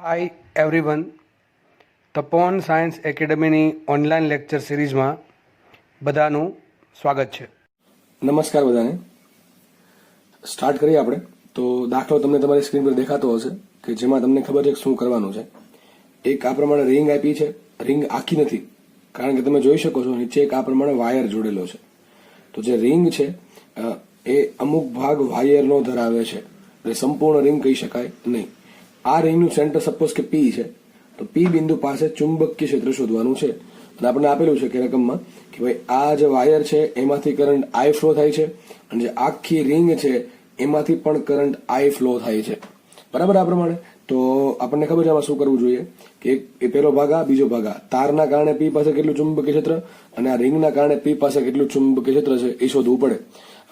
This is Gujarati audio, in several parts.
હાય એવરીવન, તપોવન સાયન્સ એકેડમીની ઓનલાઈન લેક્ચર સિરીઝમાં બધાનું સ્વાગત છે. નમસ્કાર બધાને. સ્ટાર્ટ કરીએ આપણે. તો દાખલો તમને તમારી સ્ક્રીન પર દેખાતો હશે કે જેમાં તમને ખબર છે કે શું કરવાનું છે. એક આ પ્રમાણે રિંગ આપી છે. રિંગ આખી નથી, કારણ કે તમે જોઈ શકો છો નીચે એક આ પ્રમાણે વાયર જોડેલો છે. તો જે રિંગ છે એ અમુક ભાગ વાયરનો ધરાવે છે, એટલે સંપૂર્ણ રિંગ કહી શકાય નહીં. આ રિંગનું સેન્ટર સપોઝ કે પી છે, તો પી બિંદુ પાસે ચુંબકીય ક્ષેત્ર શોધવાનું છે. અને આપણને આપેલું છે કે રકમમાં કે ભાઈ આ જે વાયર છે એમાંથી કરંટ આઈ ફ્લો થાય છે, અને જે આખી રિંગ છે એમાંથી પણ કરંટ આઈ ફ્લો થાય છે. બરાબર. આ પ્રમાણે તો આપણને ખબર છે આમાં શું કરવું જોઈએ કે એ પહેલો ભાગ આ, બીજો ભાગ આ. તારના કારણે પી પાસે કેટલું ચુંબકીય ક્ષેત્ર અને આ રિંગના કારણે પી પાસે કેટલું ચુંબકીય ક્ષેત્ર છે એ શોધવું પડે.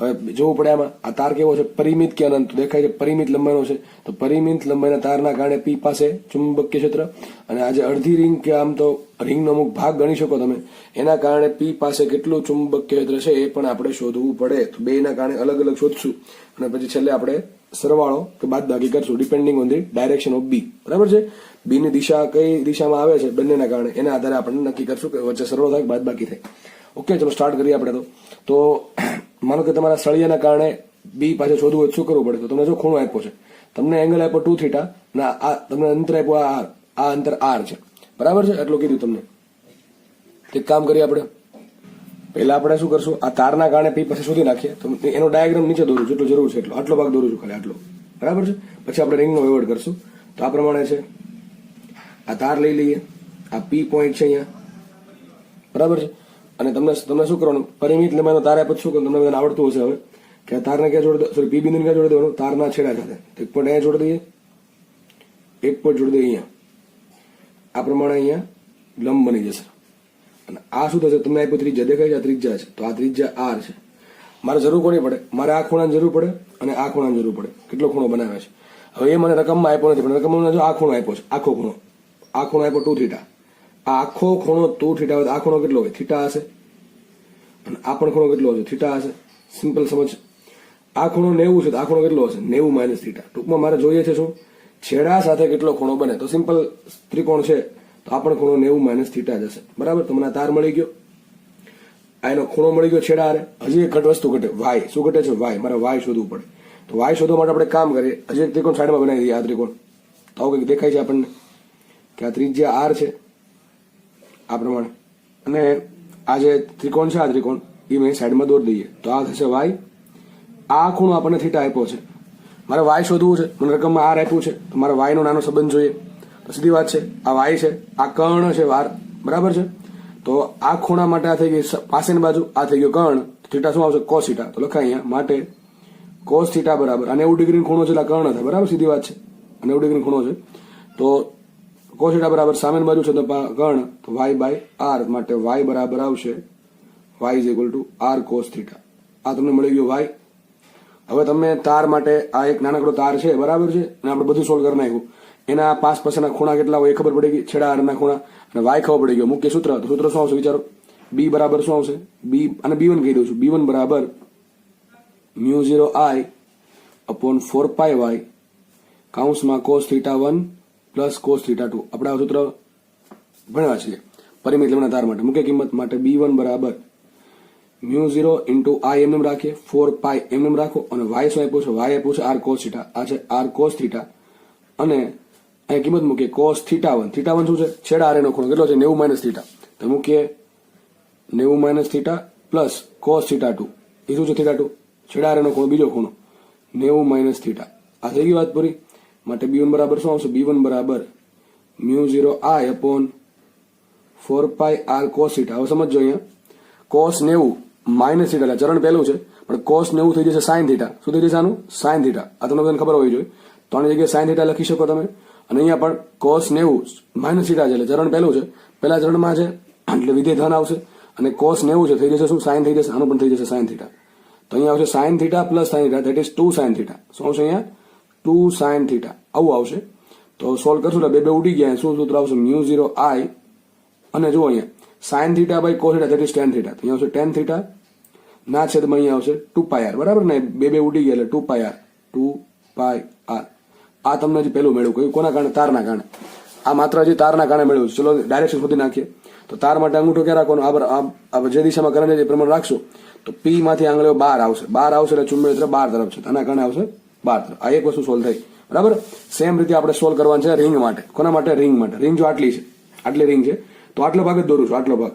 હવે જોવું પડે આમાં આ તાર કેવો છે, પરિમિત કે અનંત. દેખાય છે પરિમિત લંબાઈનો છે, તો પરિમિત લંબાઈના તારના કારણે પી પાસે ચુંબકીય ક્ષેત્ર, અને આજે અડધી રિંગ કે આમ તો રિંગનો અમુક ભાગ ગણી શકો તમે, એના કારણે પી પાસે કેટલું ચુંબકીય ક્ષેત્ર છે એ પણ આપણે શોધવું પડે. તો બેના કારણે અલગ અલગ શોધશું અને પછી છેલ્લે આપણે સરવાળો કે બાદબાકી કરશું depending on the direction of B. બરાબર છે. બી ની દિશા કઈ દિશામાં આવે છે બંનેના કારણે એના આધારે આપણે નક્કી કરશું કે વચ્ચે સરવાળો થાય બાદબાકી થાય. ઓકે, ચલો સ્ટાર્ટ કરીએ આપણે. તો માનો કે તમારા સળિયાના કારણે બી પાસે શોધવું હોય શું કરવું પડે? તો તમને જો ખૂણો આપ્યો છે, તમને એંગલ આપ્યો 2θ ના આ તમને અંતર આપ્યો આ અંતર r છે. બરાબર છે, એટલું કીધું તમને. એક કામ કરીએ આપણે, પહેલા આપણે શું કરશું, આ તારના કારણે પી પાસે શોધી નાખીએ. તો એનો ડાયાગ્રામ નીચે દોરું, જેટલો જરૂર છે એટલો, આટલો ભાગ દોરું છું ખાલી આટલો. બરાબર છે. પછી આપણે રિંગનો વહીવટ કરશું. તો આ પ્રમાણે છે, આ તાર લઈ લઈએ, આ પી પોઈન્ટ છે અહીંયા. બરાબર છે. અને તમને શું કરવાનું, પરિમિત લંબાઈનો તાર આપ્યો શું તમને બધાને આવડતું હશે હવે કે તારને ક્યાં જોડી દો, સોરી પી બિંદુને ક્યાં જોડી દેવાનું, તારના છેડા સાથે. એક પોઈન્ટ અહીંયા જોડી દઈએ, એક પોઈન્ટ જોડી દઈએ અહીંયા. આ પ્રમાણે અહીંયા લંબ બની જશે. અને આ શું થશે, તમને આપ્યું ત્રિજ્યા, દેખાય છે આ ત્રિજ્યા છે, તો આ ત્રિજ્યા r છે. મારે જરૂર કોની પડે, મારે આ ખૂણાની જરૂર પડે અને આ ખૂણાની જરૂર પડે. કેટલો ખૂણો બનાવે છે હવે એ મને રકમમાં આપ્યો નથી, પણ રકમમાં જો આ ખૂણો આપ્યો છે, આખો ખૂણો, આ ખૂણો આપ્યો 2θ. આ આખો ખૂણો 2θ હોય, આ ખૂણો કેટલો હોય, θ હશે. અને આ પણ ખૂણો કેટલો હશે, θ હશે. સિમ્પલ સમજ. આ ખૂણો 90 છે, તો આ ખૂણો કેટલો હશે, 90 - θ. ટૂંકમાં મારે જોઈએ છે શું, છેડા સાથે કેટલો ખૂણો બને. તો સિમ્પલ ત્રિકોણ છે, તો આ પણ ખૂણો 90 - θ જ હશે. બરાબર. તો મને તાર મળી ગયો, આ એનો ખૂણો મળી ગયો છેડા હારે. હજી એક વસ્તુ ઘટે, વાય. શું ઘટે છે, વાય. મારે વાય શોધવું પડે. તો વાય શોધવા માટે આપણે કામ કરીએ, હજી એક ત્રિકોણ સાઈડમાં બનાવી દઈએ. આ ત્રિકોણ તો આવું કંઈક દેખાય છે આપણને કે આ ત્રિજ્યા r છે આ પ્રમાણે, અને આ જે ત્રિકોણ છે, આ ત્રિકોણ એ મેં સાઈડમાં દોરી દઈએ. તો આ થશે વાય. આ ખૂણો આપણને θ આપ્યો છે, મારે વાય શોધવું છે, મને રકમમાં r આપ્યું છે, તો મારે વાય નો નાનો સંબંધ જોઈએ. તો સીધી વાત છે, આ વાય છે, આ કર્ણ છે વાર. બરાબર છે. તો આ ખૂણા માટે આ થઈ ગઈ પાસેની બાજુ, આ થઈ ગયો કર્ણ. θ શું આવશે, cos θ. તો લખાય અહીંયા માટે cos θ બરાબર, અને 90 ડિગ્રી ખૂણો છે એટલે કર્ણ થાય. બરાબર, સીધી વાત છે. 90 ડિગ્રી ખૂણો છે, તો cos θ બરાબર સામેની બાજુ છે તો કર્ણ, તો y/r માટે y બરાબર આવશે y = r cos θ. આ તમને મળી ગયું y. હવે તમે તાર માટે આ એક નાનકડો તાર છે, બરાબર છે, અને આપણે બધું સોલ્વ કરી નાખ્યું. એના પાસ પાસેના ખૂણા કેટલા હોય એ ખબર પડી ગઈ, છેડા હારના ખૂણા, અને y ખબર પડી ગયો. મુખ્ય સૂત્ર, તો સૂત્ર શું આવશે વિચારો, b બરાબર શું આવશે, b અને b1 કહી દઉં છું, b1 બરાબર μ0I/4πy કૌંસમાં cos θ1 પ્લસ cos θ2. આપણે આ સૂત્ર ભણ્યા છીએ પરિમિત લંબાઈના તાર માટે. મુખ્ય કિંમત માટે b1 બરાબર μ0 × I એમ રાખીએ, 4π એમ રાખો, અને y શું આપ્યું છે, y આપ્યું છે r cos θ. આ છે r cos θ, અને અહીં કિંમત મૂકીએ cos θ1. θ1 શું છે, છેડા હારેનો ખૂણો કેટલો છે, 90 - θ. તો મૂકીએ 90 - θ પ્લસ cos θ2. એ શું છે, θ2 છેડા હારેનો ખૂણો, બીજો ખૂણો 90 - θ. આ થઈ ગઈ વાત પૂરી. માટે b1 બરાબર શું આવશે, b1 બરાબર μ0I/4πr cos θ. હવે સમજો અહીંયા cos 90 - θ એટલે ચરણ પહેલું છે, પણ cos 90 થઈ જશે sin θ. શું થઈ જશે આનું, sin θ. આ તમને બધાને ખબર હોવી જોઈએ. તો આની જગ્યાએ sin θ લખી શકો તમે. અને અહીંયા પણ cos 90 - θ છે એટલે ચરણ પહેલું છે, પહેલા ચરણમાં છે એટલે વિધેય ધન આવશે, અને cos 90 છે થઈ જશે શું, sin થઈ જશે, આનું પણ થઈ જશે sin θ. તો અહીંયા આવશે sin θ plus sin θ, that is 2 sin θ. શું આવશે અહીંયા, 2 sin θ. આવું આવશે. તો સોલ્વ કરશું એટલે બે ઉડી ગયા. શું સૂત્ર આવશે, μ0I, અને જો અહીંયા sin θ by cos θ, that is tan θ. તો અહીંયા આવશે tan θ ના છેદમાં અહીંયા આવશે 2πr. બરાબર ને, બે ઉડી ગયા એટલે 2πr, 2πr. આ તમને હજી પહેલું મેળવ્યું કયું કોના કારણે તારના કારણે આ માત્ર હજી તારના કારણે મેળવ્યું છે. ચલો ડાયરેક્શન શોધી નાખીએ. તો તાર માટે અંગૂઠો ક્યાં રાખવાનો આ જે દિશામાં કરંટ છે એ પ્રમાણે રાખશો તો પી માંથી આંગળીઓ બહાર આવશે એટલે ચુંબકીય ક્ષેત્ર બહાર તરફ છે. આના કારણે આવશે બહાર તરફ. આ એક વસ્તુ સોલ્વ થઈ બરાબર. સેમ રીતે આપણે સોલ્વ કરવાનું છે રિંગ માટે. કોના માટે? રિંગ માટે. રિંગ જો આટલી છે આટલી રિંગ છે તો આટલો ભાગ જ દોરું છું. આટલો ભાગ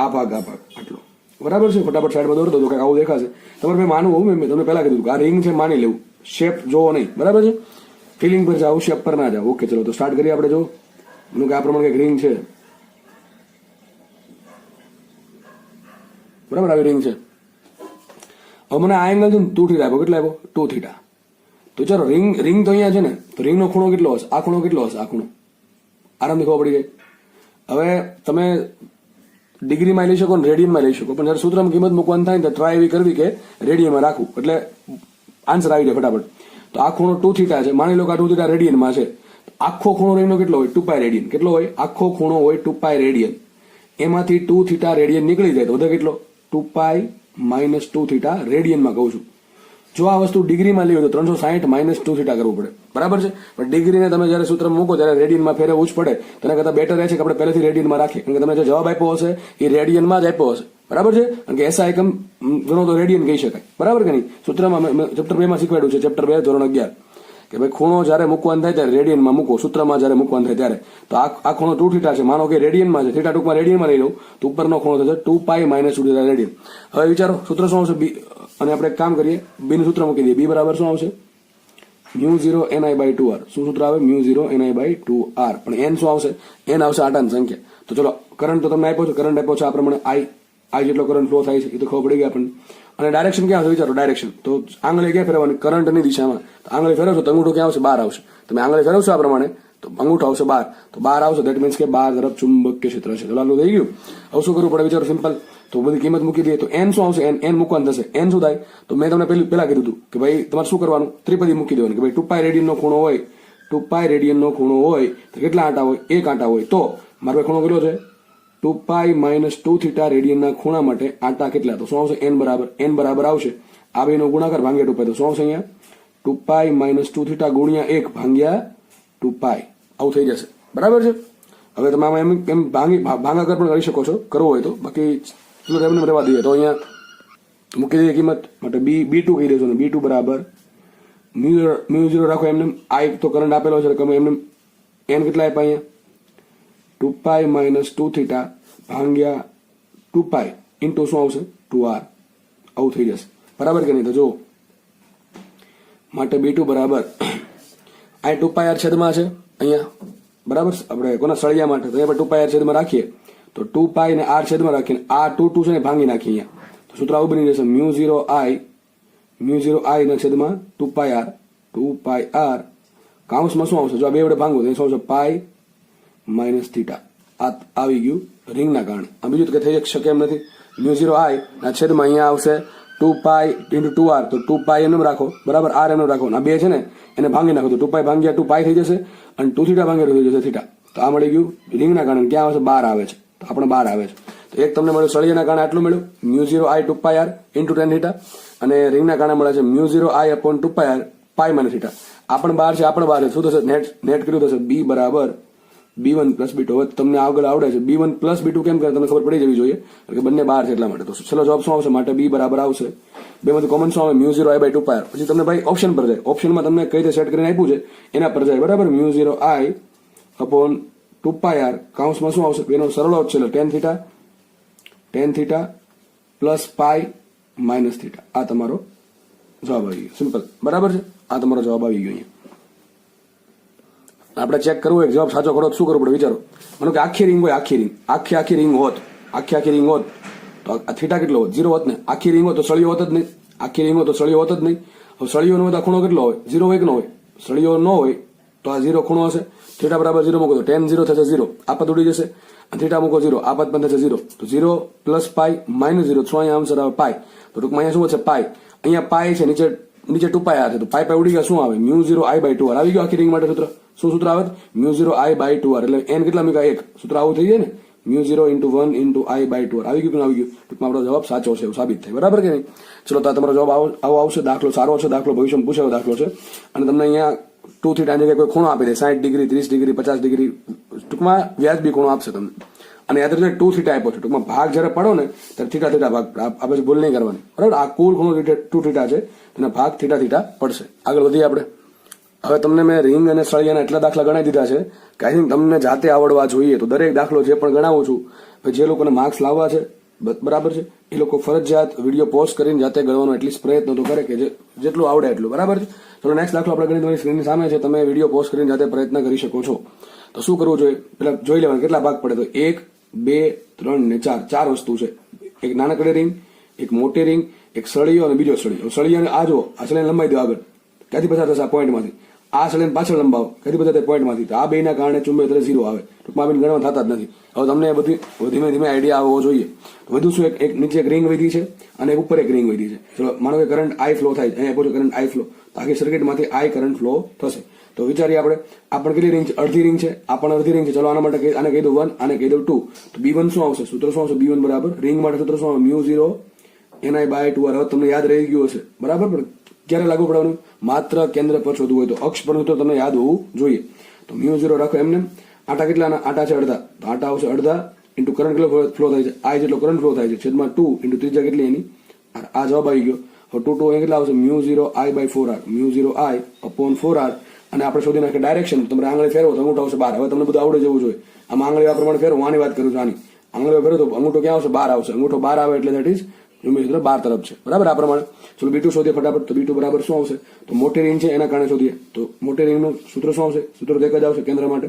આ ભાગ આટલો બરાબર છે. ફટાફટ સાઈડમાં દોરી દો તો કંઈક આવું દેખાશે. તમારે મેં માનવું મેં તમને પહેલા કીધું કે આ રિંગ છે માની લેવું. શેપ જોવો નહીં બરાબર છે. ફિલિંગ પર જાઓ શેપ પર ના જાઓ. ઓકે ચલો તો સ્ટાર્ટ કરીએ આપણે. જો એનું કે આ પ્રમાણે કંઈક રિંગ છે બરાબર. આવી રિંગ છે. હવે મને આ એંગલ છે ને 2 થીટા આપ્યો. કેટલા આપ્યો? 2 થીટા. તો ચાલો રિંગ તો અહીંયા છે ને તો રિંગનો ખૂણો કેટલો હશે? આ ખૂણો કેટલો હશે? આ ખૂણો આરામથી ખબર પડી ગઈ. હવે તમે ડિગ્રીમાં લઈ શકો ને રેડિયનમાં લઈ શકો પણ જયારે સૂત્રમાં કિંમત મૂકવાની થાય ને તો ટ્રાય એવી કરવી કે રેડિયનમાં રાખવું એટલે આન્સર આવી જાય ફટાફટ. તો આ ખૂણો 2 થીટા છે. માની લો કે આ 2 થીટા રેડિયનમાં છે. આખો ખૂણો રિંગનો કેટલો હોય? 2 પાઈ રેડિયન. કેટલો હોય? આખો ખૂણો હોય 2 પાઈ રેડિયન. એમાંથી 2 થીટા રેડિયન નીકળી જાય તો વધે કેટલો? 2 પાઈ માઇનસ 2 થીટા રેડિયનમાં કહું છું. જો આ વસ્તુ ડિગ્રીમાં લેવી તો 360 માઇનસ 2 થીટા કરવું પડે બરાબર છે. પણ ડિગ્રીને તમે જયારે સૂત્ર મૂકો ત્યારે રેડિયનમાં ફેરવવું જ પડે. તેના કરતાં બેટર રહે છે કે આપણે પહેલેથી રેડિયનમાં રાખીએ. કારણ કે તમે જે જવાબ આપ્યો હશે એ રેડિયનમાં જ આપ્યો હશે બરાબર છે. કારણ કે એસઆઈ એકમ ગણો તો રેડિયન કહી શકાય બરાબર કે નહીં. સૂત્રમાં ચેપ્ટર 2 માં શીખવાડ્યું છે. ચેપ્ટર 2 ધોરણ 11 કે ભાઈ ખૂણો જયારે મૂકવાનું થાય ત્યારે રેડિયનમાં મૂકો. સૂત્રમાં જયારે મૂકવાનું થાય ત્યારે તો આ ખૂણો 2 થીટા છે. માનો કે રેડિયનમાં છે. થીટા ટૂંકમાં રેડિયનમાં લઈ લઉં તો ઉપરનો ખૂણો થશે 2 પાઈ માઇનસ 2 થીટા રેડિયન. હવે વિચારો સૂત્ર શું આવશે? બી. અને આપણે એક કામ કરીએ બીનું સૂત્ર મૂકી દઈએ. બી બરાબર શું આવશે? μ0 ni/2r. શું સૂત્ર આવે? μ0 ni/2r. પણ એન શું આવશે? એન આવશે આટાની સંખ્યા. તો ચલો કરંટ તો તમને આપ્યો છે. કરંટ આપ્યો છે આ પ્રમાણે આઈ જેટલો કરંટ ફ્લો થાય છે એ તો ખબર પડી ગઈ આપણને. અને ડાયરેક્શન ક્યાં આવશે? વિચારો ડાયરેક્શન. તો આંગળી ક્યાં ફેરવવાની? કરંટની દિશામાં. તો આંગળી ફેરવશો તો અંગૂઠો ક્યાં આવશે? બહાર આવશે. તમે આંગળી ફેરવશો આ પ્રમાણે તો અંગૂઠો આવશે બહાર. તો બહાર આવશે દેટ મીન્સ કે બહાર તરફ ચુંબકીય ક્ષેત્ર છે. તો લાલુ થઈ ગયું. હવે શું કરવું પડે? વિચારો સિમ્પલ. તો બધી કિંમત મૂકી દઈએ તો એન શું આવશે? એન મૂકવાનું થશે. એન શું થાય? તો મેં તમને પહેલા કીધું હતું કે ભાઈ તમારે શું કરવાનું? ત્રિપદી મૂકી દેવાની કે ભાઈ 2 પાઈ રેડિયનનો ખૂણો હોય 2 પાઈ રેડિયનનો ખૂણો હોય તો કેટલા આંટા હોય? 1 આંટા હોય. તો મારો ખૂણો કેટલો છે? 2 પાઈ માઇનસ 2 થીટા રેડિયનના ખૂણા માટે આંટા કેટલા? તો શું આવશે? એન બરાબર આવશે આ બેનો ગુણાકાર ભાંગ્યા 2 પાઈ. તો શું આવશે અહીંયા? 2 પાઈ માઇનસ 2 થીટા ગુણ્યા 1 ભાંગ્યા 2 પાઈ. આવું થઈ જશે બરાબર છે. હવે તમે આમાં એમ ભાગાકાર પણ કરી શકો છો કરવો હોય તો. બાકી ચલો એમને રહેવા દઈએ. તો અહીંયા મૂકી દઈએ કિંમત માટે B2 કહી દેજો ને. B2 બરાબર μ0 રાખો એમને. આ એક તો કરંટ આપેલો છે તમે એમને એન કેટલા આપ્યા અહીંયા? 2 પાઈ માઇનસ 2 થીટા ભાંગ્યા 2 પાઈ ઇન્ટુ શું આવશે? 2r. આવું થઈ જશે બરાબર કે નહીં. તો જો માટે B2 બરાબર આ 2 પાઈ r છેદમાં છે અહીંયા બરાબર. આપણે કોના સળિયા માટે તો અહીંયા 2 પાઈ r છેદમાં રાખીએ તો 2 પાઈ ને r છેદમાં રાખીને આ 2 છે ને ભાંગી નાખીએ અહીંયા. તો સૂત્ર આવું બની જશે μ0 i ના છેદમાં 2 પાઈ r કાઉન્સમાં શું આવશે? જો આ બે વડે ભાંગો તો શું આવશે? Pi minus theta. આ આવી ગયું રિંગના કારણે. આ બીજું કે થઈ શકે એમ નથી. μ0 i ના છેદમાં અહીંયા આવશે 2 પાઈ ઇન્ટુ 2r. તો 2 પાઈ એમને રાખો બરાબર. r એમને રાખો. આ બે છે ને એને ભાંગી નાખો તો 2 પાઈ ભાંગ્યા 2 પાઈ થઈ જશે અને 2 થીટા ભાંગ્યા 2 થઈ જશે થીટા. તો આ મળી ગયું રિંગના કારણે. ક્યાં આવશે? 12 આવે છે. તો આપણે 12 આવે છે. તો એક તમને મળ્યું સળિયાના કારણે આટલું મળ્યું μ0 i 2 pi r into tan theta. અને રિંગના કારણે મળે છે μ0 i upon 2 pi r pi minus theta. આ પણ 12 છે. આ પણ 12 છે. શું થશે? નેટ કર્યું થશે B બરાબર B1 પ્લસ B2. હવે તમને આગળ આવડે છે B1 પ્લસ B2 કેમ કરે તમને ખબર પડી જવી જોઈએ કે બંને 12 છે એટલા માટે. તો છેલ્લો જવાબ શું આવશે? માટે B બરાબર આવશે. બેમાંથી કોમન શું આવે? μ0 i by 2 પાઈ r. પછી તમને ભાઈ ઓપ્શન પર જાય. ઓપ્શનમાં તમને કઈ રીતે સેટ કરીને આપ્યું છે એના પર જાય બરાબર. μ0 i અપોન 2 પાઈ r કાઉન્સમાં શું આવશે? એનો સરળ જ છે tan theta plus pi minus theta. આ તમારો જવાબ આવી ગયો. સિમ્પલ બરાબર છે. આ તમારો જવાબ આવી ગયો. અહીંયા આપણે ચેક કરવું હોય જવાબ સાચો કરો શું કરવું પડે? વિચારો માનો કે આખી રિંગ હોય. આખી રિંગ હોત તો આ થીટા કેટલો હોત? 0 હોત ને. આખી રિંગ હોત તો સળિયો હોત જ નહીં. આખી રિંગ હોત તો સળિયો હોત જ નહીં. હવે સળિયો ન હોય તો ખૂણો કેટલો હોય? 0 હોય કે ન હોય? સળિયો ન હોય તો આ 0 ખૂણો હશે. થીટા બરાબર 0 મૂકો તો tan 0 થશે 0. આ પદ ઉડી જશે. થીટા મૂકો 0. આ પદ પણ થશે 0. તો 0 પ્લસ પાઈ માઇનસ 0. શું અહીંયા આન્સર આવે? પાઈ. તો ટૂંકમાં અહીંયા શું છે? પાઈ. અહીંયા પાઈ છે. નીચે 2 પાઈ r છે. તો પાઈ ઉડી ગયા. શું આવે? μ0 i by 2r આવી ગયું આખી રિંગ માટે સૂત્ર. શું સૂત્ર આવે? μ0 i by 2r. એટલે n કેટલા મૂક્યા? 1. સૂત્ર આવું થઈ જાય ને. μ0 into 1 into i by 2r આવી ગયું. ટૂંકમાં આપણો જવાબ સાચો છે એવું સાબિત થાય બરાબર કે નહીં. ચલો તો તમારો જવાબ આવો આવશે. દાખલો સારો છે. દાખલો ભવિષ્યમાં પૂછાયો દાખલો છે અને તમને અહીંયા 2 થીટા જગ્યાએ કોઈ ખૂણો આપી દે 60 ડિગ્રી 30 ડિગ્રી 50 ડિગ્રી ટૂંકમાં વ્યાજબી ખૂણો આપશે તમને અને યાદ રાખજો 2 થીટા આપ્યો છે ટૂંકમાં ભાગ જ્યારે પડો ને ત્યારે થીટા થીટા ભાગ આ પછી ભૂલ નહીં કરવાની બરાબર આ કુલ ખૂણો 2 થીટા છે તેના ભાગ થીટા થીટા પડશે આગળ વધીએ આપણે હવે તમને મેં રિંગ અને સળિયાના એટલા દાખલા ગણાવી દીધા છે કે આઈ થિંક તમને જાતે આવડવા જોઈએ તો દરેક દાખલો જે પણ ગણાવું છું જે લોકોને માર્ક્સ લાવવા છે બરાબર છે એ લોકો ફરજિયાત વિડીયો પોસ્ટ કરીને જાતે ગણવાનો એટલીસ્ટ પ્રયત્ન તો કરે કે જેટલું આવડે એટલું બરાબર છે ચલો નેક્સ્ટ દાખલો આપણે ગણી તમારી સ્ક્રીનની સામે છે તમે વિડીયો પોસ્ટ કરીને જાતે પ્રયત્ન કરી શકો છો તો શું કરવું જોઈએ પેલા જોઈ લેવાનું કેટલા ભાગ પડે તો 1 2 3 ને 4 ચાર વસ્તુ છે એક નાનકડી રિંગ એક મોટી રિંગ એક સળિયો અને બીજો સળિયો સળિયાને આ જો આ સળિયાને લંબાઈ દો આગળ ક્યાંથી પસાર થશે આ પોઈન્ટમાંથી આ સળિયાને પાછળ લંબાવો ક્યાંથી પસાર થાય પોઈન્ટમાંથી તો આ બેના કારણે ચુંબે એટલે 0 આવે ટૂંકમાં બેન ગણવા થતા જ નથી હવે તમને બધી ધીમે ધીમે આઈડિયા આવવો જોઈએ વધુ શું એક નીચે એક રિંગ વધી છે અને એક ઉપર એક રિંગ વધી છે ચલો માનો કે કરંટ આઈ ફ્લો થાય અહીંયા પૂછો કરંટ આઈ ફ્લો તો આખી સર્કિટમાંથી આઈ કરંટ ફ્લો થશે તો વિચારીએ આપણે આ પણ કેટલી રિંગ છે અડધી રિંગ છે આ પણ અડધી રિંગ છે ચલો આના માટે આને કહી દઉં 1 આને કહી દઉં 2 તો B1 શું આવશે સૂત્ર શું આવશે B1 બરાબર રિંગ માટે સૂત્ર શું આવે μ0 ni/2r હવે તમને યાદ રહી ગયું હશે બરાબર પણ ક્યારે લાગુ પડવાનું માત્ર કેન્દ્ર પર શોધવું હોય તો અક્ષ પર સૂત્ર તમને યાદ હોવું જોઈએ તો μ0 રાખો એમને આટા કેટલાના આટા છે અડધા તો આટા આવશે અડધા ઇન્ટુ કરંટ કેટલો ફ્લો થાય છે I જેટલો કરંટ ફ્લો થાય છે છેદમાં 2 ઇન્ટુ ત્રિજ્યા કેટલી એની આ જવાબ આવી ગયો હવે 2 અહીં કેટલા આવશે μ0 I/4r μ0 I/4r અને આપણે શોધી નાખીએ ડાયરેક્શન તમે આંગળી ફેરવો તો અંગૂઠો આવશે 12 હવે તમને બધું આવડે જવું જોઈએ આમાં આંગળી આ પ્રમાણે ફેરવો આની વાત કરું છું આની આંગળી ફેરવો તો અંગૂઠો ક્યાં આવશે 12 આવશે અંગૂઠો 12 આવે એટલે ધેટ ઇઝ સૂત્ર 12 તરફ છે બરાબર આ પ્રમાણે ચલો B2 શોધીએ ફટાફટ તો B2 બરાબર શું આવશે તો મોટી રિંગ છે એના કારણે શોધીએ તો મોટી રિંગનું સૂત્ર શું આવશે સૂત્ર તો એક જ આવશે કેન્દ્ર માટે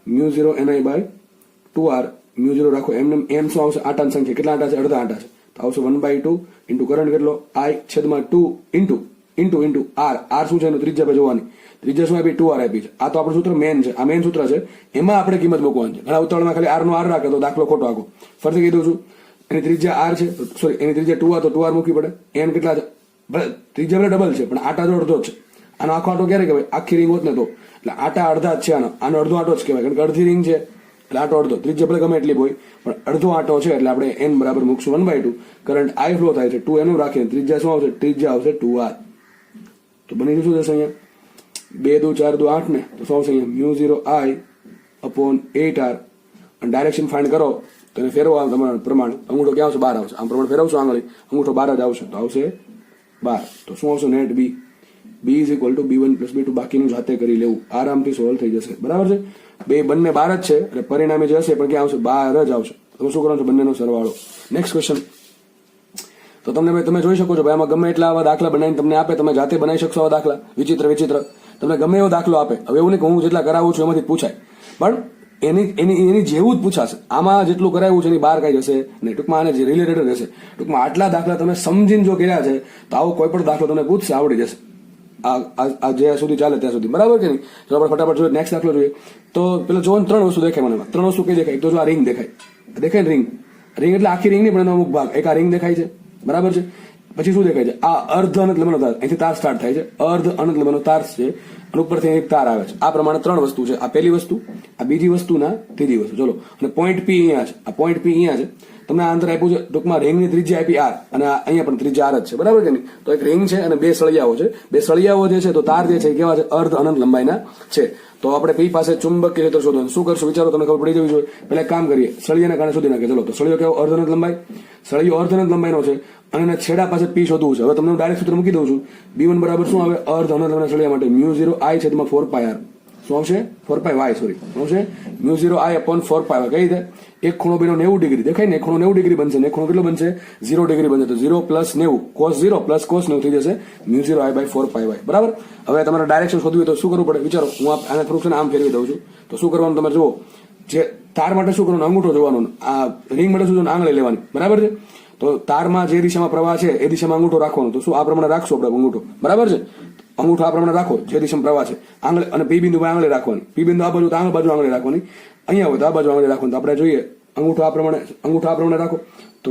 μ0 ni/2r μ0 રાખો એમ શું આવશે આટાની સંખ્યા કેટલા આટા છે અડધા આટા છે તો આવશે 1/2 ઇન્ટુ કરંટ કેટલો I છેદમાં 2 ઇન્ટુ r શું છે એનું ત્રિજ્યા પર જોવાની ત્રિજ્યા શું આપી 2r આપી છે આ તો આપણું સૂત્ર મેન છે આ મેન સૂત્ર છે એમાં આપણે કિંમત મૂકવાની છે ઘણા ઉતાવળમાં ખાલી r નો r રાખે તો દાખલો ખોટો આખો ફરીથી કહી દઉં છું એની ત્રિજ્યા r છે સોરી એની ત્રિજ્યા 2r તો 2r મૂકવી પડે n કેટલા છે ત્રિજ્યા ભલે ડબલ છે પણ આટા તો અડધો જ છે આનો આખો આટો ક્યારે કહેવાય આખી રિંગ હોત ને તો એટલે આટા અડધા જ છે આનો અડધો આટો જ કહેવાય કારણ કે અડધી રિંગ છે એટલે આટો અડધો ત્રિજ્યા ભલે ગમે એટલી હોય પણ અડધો આટો છે એટલે આપણે n બરાબર મૂકશું 1/2 કરંટ I ફ્લો થાય છે 2 એનું રાખીને ત્રિજ્યા શું આવશે ત્રિજ્યા આવશે 2r તો બની શું થશે અહીંયા 2 2 4 2 8 ને તો શું આવશે અહીંયા μ0I/8r અને ડાયરેક્શન ફાઇન્ડ કરો તો એને ફેરવો તમારા પ્રમાણે અંગૂઠો ક્યાં આવશે 12 આવશે આમ પ્રમાણે ફેરવશો આંગળી અંગૂઠો 12 જ આવશે તો આવશે 12 તો શું આવશે નેટ B = B1 + B2 બાકીનું જાતે કરી લેવું આરામથી સોલ્વ થઈ જશે બરાબર છે બંને 12 જ છે એટલે પરિણામે જે હશે પણ ક્યાં આવશે 12 જ આવશે તો શું કરવાનું છે બંનેનો સરવાળો નેક્સ્ટ ક્વેશ્ચન તો તમે જોઈ શકો છો ભાઈ આમાં ગમે એટલા આવા દાખલા બનાવીને તમને આપે તમે જાતે બનાવી શકશો આવા દાખલા વિચિત્ર તમને ગમે એવો દાખલો આપે હવે એવું નહીં કે હું જેટલા કરાવું છું એમાંથી પૂછાય પણ એની જેવું જ પૂછાશે આમાં જેટલું કરાવ્યું છે એની બહાર કઈ જશે ને ટૂંકમાં આને જે રિલેટેડ રહેશે ટૂંકમાં આટલા દાખલા તમે સમજીને જો કર્યા છે તો આવો કોઈ પણ દાખલો તમને પૂછશે આવડી જશે આ જ્યાં સુધી ચાલે ત્યાં સુધી બરાબર કે નહીં જો આપણે ફટાફટ જોઈએ નેક્સ્ટ દાખલો જોઈએ તો પેલા જો 3 વસ્તુ દેખાય મને 3 વસ્તુ કઈ દેખાય તો જો આ રિંગ દેખાય ને રિંગ એટલે આખી રિંગ નહીં પણ એનો અમુક ભાગ એક આ રિંગ દેખાય છે બરાબર છે પછી શું દેખાય છે આ અર્ધ અનંત લંબાઈનો તાર અહીંથી તાર સ્ટાર્ટ થાય છે અર્ધ અનંત લંબાઈનો તાર છે અને ઉપરથી એક તાર આવે છે આ પ્રમાણે 3 વસ્તુ છે આ પહેલી વસ્તુ આ બીજી વસ્તુના ત્રીજી વસ્તુ ચલો અને પોઈન્ટ P અહીંયા છે આ પોઈન્ટ P અહીંયા છે તમને આ અંતર આપ્યું છે ટૂંકમાં રિંગની ત્રિજ્યા આપી r અને અહીંયા પણ ત્રિજ્યા r જ છે બરાબર કે નહીં તો એક રિંગ છે અને બે સળિયાઓ છે બે સળિયાઓ જે છે તો તાર જે છે કેવા છે અર્ધ અનંત લંબાઈના છે તો આપણે P પાસે ચુંબકીય ક્ષેત્ર શોધવાનું શું કરશું વિચારો તમને ખબર પડી જવી જોઈએ પહેલા એક કામ કરીએ સળિયાના કારણે શોધી નાખીએ ચલો તો સળિયો કેવો અર્ધ અનંત લંબાઈ સળિયો અર્ધ અનંત લંબાઈનો છે અને છેડા પાસે P શોધવું છે હવે તમને હું ડાયરેક્ટ સૂત્ર મૂકી દઉં છું B1 બરાબર શું આવે અર્ધ અનંત લંબાઈના સળિયા માટે μ0 I/4πr શું આવશે 4πy સોરી શું આવશે μ0 I/4πy કઈ રીતે એક ખૂણો બેનો 90 ડિગ્રી દેખાય ને એક ખૂણો 90 ડિગ્રી બનશે ને એક ખૂણો કેટલો બનશે 0 ડિગ્રી બનશે તો 0 + 90 cos 0 + cos 90 થઈ જશે μ0 I/4πy બરાબર હવે તમારે ડાયરેક્શન શોધવી હોય તો શું કરવું પડે વિચારો હું આને થોડુંક છે ને આમ ફેરવી દઉં છું તો શું કરવાનું તમે જુઓ જે તાર માટે શું કરવાનું અંગૂઠો જોવાનો આ રિંગ માટે શું આંગળી લેવાની બરાબર છે તો તારમાં જે દિશામાં પ્રવાહ છે એ દિશામાં અંગૂઠો રાખવાનો તો શું આ પ્રમાણે રાખશું આપણે અંગૂઠો બરાબર છે અંગૂઠો આ પ્રમાણે રાખો જે દિશામાં પ્રવાહ છે આંગળી અને P બિંદુ આંગળી રાખવાની P બિંદુ આ બાજુ તો આ બાજુ આંગળી રાખવાની અહીંયા હોય તો આ બાજુ આંગળી રાખવાની તો આપણે જોઈએ અંગૂઠો આ પ્રમાણે રાખો તો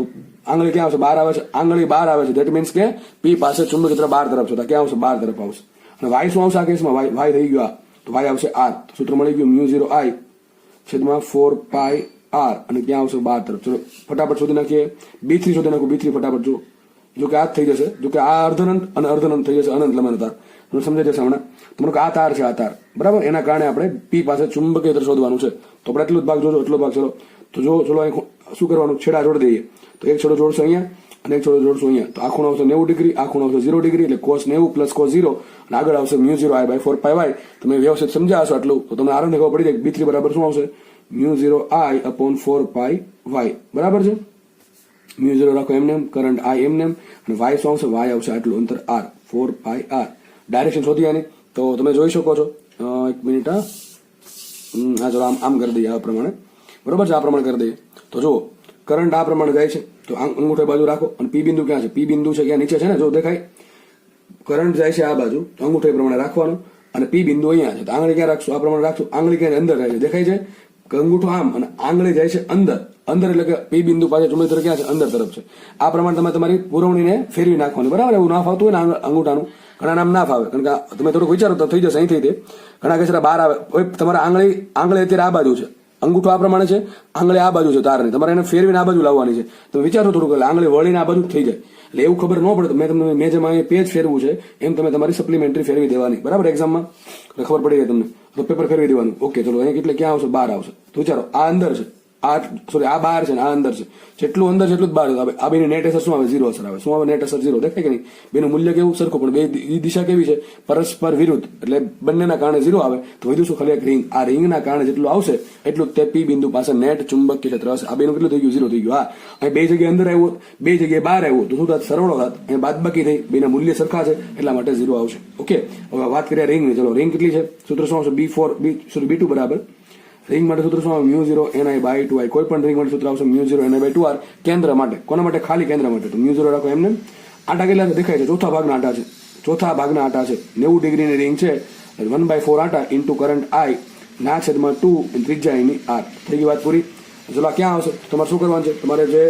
આંગળી ક્યાં આવશે 12 આવે છે આંગળી 12 આવે છે ધેટ મીન્સ કે P પાસે ચુંબકીય ક્ષેત્ર 12 તરફ છે તો ક્યાં આવશે 12 તરફ આવશે અને y શું આવશે આ કેસમાં y થઈ ગયો આ તો y આવશે r તો સૂત્ર મળી ગયું μ0 I/4πr અને ક્યાં આવશે 12 તરફ ચલો ફટાફટ શોધી નાખીએ B3 શોધી નાખો B3 ફટાફટ જો કે આ થઈ જશે જો કે આ અર્ધઅનંત અને અર્ધઅનંત થઈ જશે અનંત લંબાઈનો તાર તમને સમજાઈ જશે હમણાં. તમારો કે આ તાર છે, આ તાર બરાબર, એના કારણે આપણે પી પાસે ચુંબકીય ક્ષેત્ર શોધવાનું છે. તો આપણે એટલો જ ભાગ જોજો, એટલો ભાગ. ચલો તો જો ચલો અહીં શું કરવાનું, છેડા જોડી દઈએ. તો એક છેડો જોડશો અહીંયા અને એક છેડો જોડશો અહીંયા. તો આ ખૂણો આવશે 90 ડિગ્રી, આ ખૂણો આવશે 0 ડિગ્રી, એટલે cos 90 પ્લસ cos 0 અને આગળ આવશે μ0i/4πy. તમે વ્યવસ્થિત સમજ્યા હશો આટલું તો તમને આરામથી ખબર પડી જાય B3 બરાબર શું આવશે, μ0i/4πy. બરાબર છે. μ0 રાખો એમને, કરંટ I એમને, અને y શું આવશે, y આવશે આટલું અંતર r, 4πr. ડાયરેક્શન શોધી આની તો તમે જોઈ શકો છો. એક મિનિટ, હા ચલો આમ કરી દઈએ આ પ્રમાણે, બરોબર છે, આ પ્રમાણે કરી દઈએ. તો જુઓ કરંટ આ પ્રમાણે જાય છે, તો અંગૂઠો બાજુ રાખો અને પી બિંદુ ક્યાં છે, પી બિંદુ છે ક્યાં નીચે છે ને, જો દેખાય. કરંટ જાય છે આ બાજુ, તો અંગૂઠો એ પ્રમાણે રાખવાનું અને પી બિંદુ અહીંયા છે, તો આંગળી ક્યાં રાખશું, આ પ્રમાણે રાખશું. આંગળી ક્યાં અંદર જાય છે, દેખાય છે, અંગૂઠો આમ અને આંગળી જાય છે અંદર. અંદર એટલે કે પી બિંદુ પાસે ચુંબક તરફ ક્યાં છે, અંદર તરફ છે. આ પ્રમાણે તમે તમારી પુરવણીને ફેરવી નાખવાની, બરાબર. એવું ના ફાવતું હોય ને અંગૂઠાનું, ઘણા નામ ના ફાવે, કારણ કે તમે થોડુંક વિચારો તો થઈ જશે અહીંથી તે ઘણા કચરા બહાર આવે. તમારા આંગળી અત્યારે આ બાજુ છે, અંગૂઠો આ પ્રમાણે છે, આંગળી આ બાજુ છે તારની, તમારે એને ફેરવીને આ બાજુ લાવવાની છે. તમે વિચારો થોડુંક, એટલે આંગળી વળીને આ બાજુ થઈ જાય. એટલે એવું ખબર ન પડે, મેં જેમ અહીંયા પેજ ફેરવું છે એમ તમે તમારી સપ્લિમેન્ટરી ફેરવી દેવાની, બરાબર. એક્ઝામમાં એટલે ખબર પડી જાય તમને, તો પેપર ફેરવી દેવાનું. ઓકે ચલો અહીંયા એટલે ક્યાં આવશે, બહાર આવશે. તો વિચારો આ અંદર છે, આ સોરી આ બહાર છે ને આ અંદર છે, જેટલું અંદર છે એટલું જ બહાર છે. આ બેની નેટ અસર શું આવે, 0 અસર આવે. શું આવે, નેટ અસર 0. દેખાય કે નહીં, બેનું મૂલ્ય કેવું સરખું, પણ બે દિશા કેવી છે, પરસ્પર વિરુદ્ધ, એટલે બંનેના કારણે 0 આવે. તો વધુ શું, ખાલી એક રિંગ, આ રિંગના કારણે જેટલું આવશે એટલું તે પી બિંદુ પાસે નેટ ચુંબકીય ક્ષેત્ર હશે. આ બેનું કેટલું થઈ ગયું, 0 થઈ ગયું. હા, અહીં બે જગ્યાએ અંદર આવ્યું, બે જગ્યાએ બહાર આવ્યું, તો શું થાત, સરવાળો થાત, અહીં બાદબાકી થઈ, બેના મૂલ્ય સરખા છે એટલા માટે 0 આવશે. ઓકે, હવે વાત કરીએ રિંગની. ચલો રિંગ કેટલી છે, સૂત્ર શું આવશે, B2 બરાબર. રિંગ માટે સૂત્ર શું આવે, μ0ni/2i. કોઈ પણ રિંગ માટે સૂત્ર આવશે μ0ni/2r. કેન્દ્ર માટે, કોના માટે, ખાલી કેન્દ્ર માટે. તો μ0 રાખો એમને. આટા કેટલા દેખાય છે, ચોથા ભાગના આટા છે, ચોથા ભાગના આટા છે. 90 ડિગ્રીની રિંગ છે, 1/4 આટા ઇન્ટુ કરંટ I ના છેદમાં 2 ત્રિજ્યા એની r. થઈ ગઈ વાત પૂરી. ચલો ક્યાં આવશે, તમારે શું કરવાનું છે, તમારે જે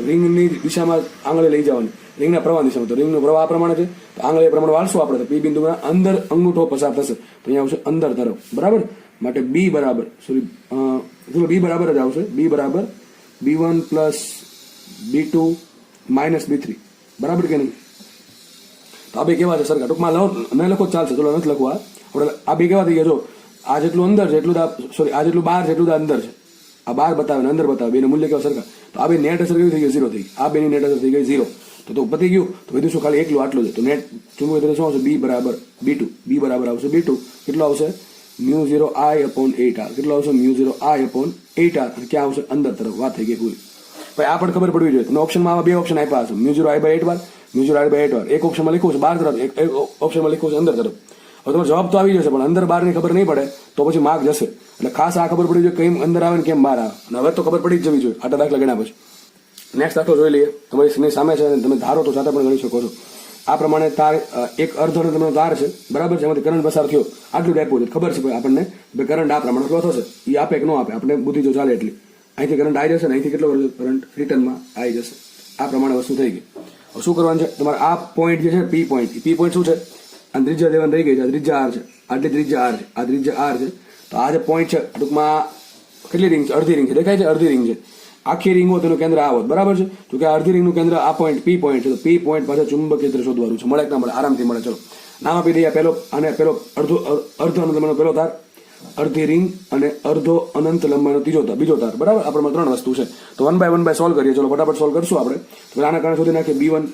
રિંગની દિશામાં આંગળી લઈ જવાની, રિંગના પ્રવાહ દિશામાં. તો રિંગનો પ્રવાહ આ પ્રમાણે છે, તો આંગળી એ પ્રમાણે વાળશું આપણે, તો પી બિંદુના અંદર અંગૂઠો પસાર થશે, તો અહીંયા આવશે અંદર તરફ, બરાબર. માટે બી બરાબર બી બરાબર જ આવશે, બી બરાબર B1 plus B2 minus B3, બરાબર કે નહીં. તો આ બે કેવા છે સરખા, ટૂંકમાં ન લખો ચાલશે, ચલો નથી લખવા. આપણે આ બે કેવા થઈ ગયા, જો આ જેટલું અંદર છે એટલું આ જેટલું બહાર છે એટલું અંદર છે. આ બહાર બતાવે ને અંદર બતાવે, બેનું મૂલ્ય કેવા સરખા. તો આ બે નેટ અસર કેવી થઈ ગઈ, 0 થઈ ગઈ. આ બેની નેટ અસર થઈ ગઈ 0. તો પતી ગયું. તો વધુ શું, ખાલી એકલું આટલું છે. તો નેટ ચુંબકીય શું આવશે, B બરાબર B2. બી બરાબર આવશે B2. કેટલો આવશે, μ0i/8r. કેટલો આવશે, μ0i/8r. અને ક્યાં આવશે, અંદર તરફ. વાત થઈ ગઈ પૂરી. ભાઈ આ પણ ખબર પડવી જોઈએ. તમને ઓપ્શનમાં આવા બે ઓપ્શન આપ્યા હશે, μ0i/8r, μ0i/8r. એક ઓપ્શનમાં લખ્યું છે બહાર તરફ, એક ઓપ્શનમાં લખ્યું છે અંદર તરફ. હવે તમારો જવાબ તો આવી જશે, પણ અંદર બહારની ખબર નહીં પડે તો પછી માર્ક જશે. એટલે ખાસ આ ખબર પડી જોઈએ, કેમ અંદર આવે ને કેમ બહાર આવે. અને હવે તો ખબર પડી જ જવી જોઈએ, આટલા દાખલા ગણ્યા પછી. નેક્સ્ટ દાખલો જોઈ લઈએ, તમારી સામે છે, તમે ધારો તો સાથે પણ ગણી શકો છો. આ પ્રમાણે તાર, એક અર્ધનો તાર છે, બરાબર છે, એમાંથી કરંટ પસાર થયો, આટલું જ આપ્યું છે. ખબર છે આપણને કરંટ આ પ્રમાણે ફ્લો થશે, એ આપે કે ન આપે, આપણે બુદ્ધિ જો ચાલે એટલી. અહીંથી કરંટ આવી જશે ને અહીંથી કેટલો કરંટ રિટર્નમાં આવી જશે. આ પ્રમાણે વસ્તુ થઈ ગઈ. હવે શું કરવાનું છે, તમારે આ પોઈન્ટ જે છે પી પોઈન્ટ શું છે, આ ત્રિજ્યા દેવાની રહી ગઈ છે, આ ત્રિજ્યા r છે, આટલી ત્રિજ્યા r છે, આ ત્રિજ્યા r છે. તો આ જે પોઈન્ટ છે, ટૂંકમાં કેટલી રિંગ છે, અડધી રિંગ છે, દેખાય છે, અડધી રિંગ છે. આખી રિંગ હોય તેનું કેન્દ્ર આ હોત, બરાબર છે. તો કે અડધી રિંગનું કેન્દ્ર આ પોઈન્ટ પી પોઈન્ટ છે, તો પી પોઈન્ટ પાસે ચુંબકીય ક્ષેત્ર શોધવાનું છે. મળે કે ના મળે, આરામથી મળે. ચલો નામ આપી દઈએ, પેલો અને પેલો અડધો અનંત લંબાઈનો પેલો તાર, અડધી રિંગ અને અડધો અનંત લંબાઈનો બીજો તાર, બરાબર. આપણે 3 વસ્તુ છે. તો 1 બાય સોલ્વ કરીએ. ચલો ફટાફટ સોલ્વ કરશું આપણે. તો આના કારણે શોધી નાખીએ B1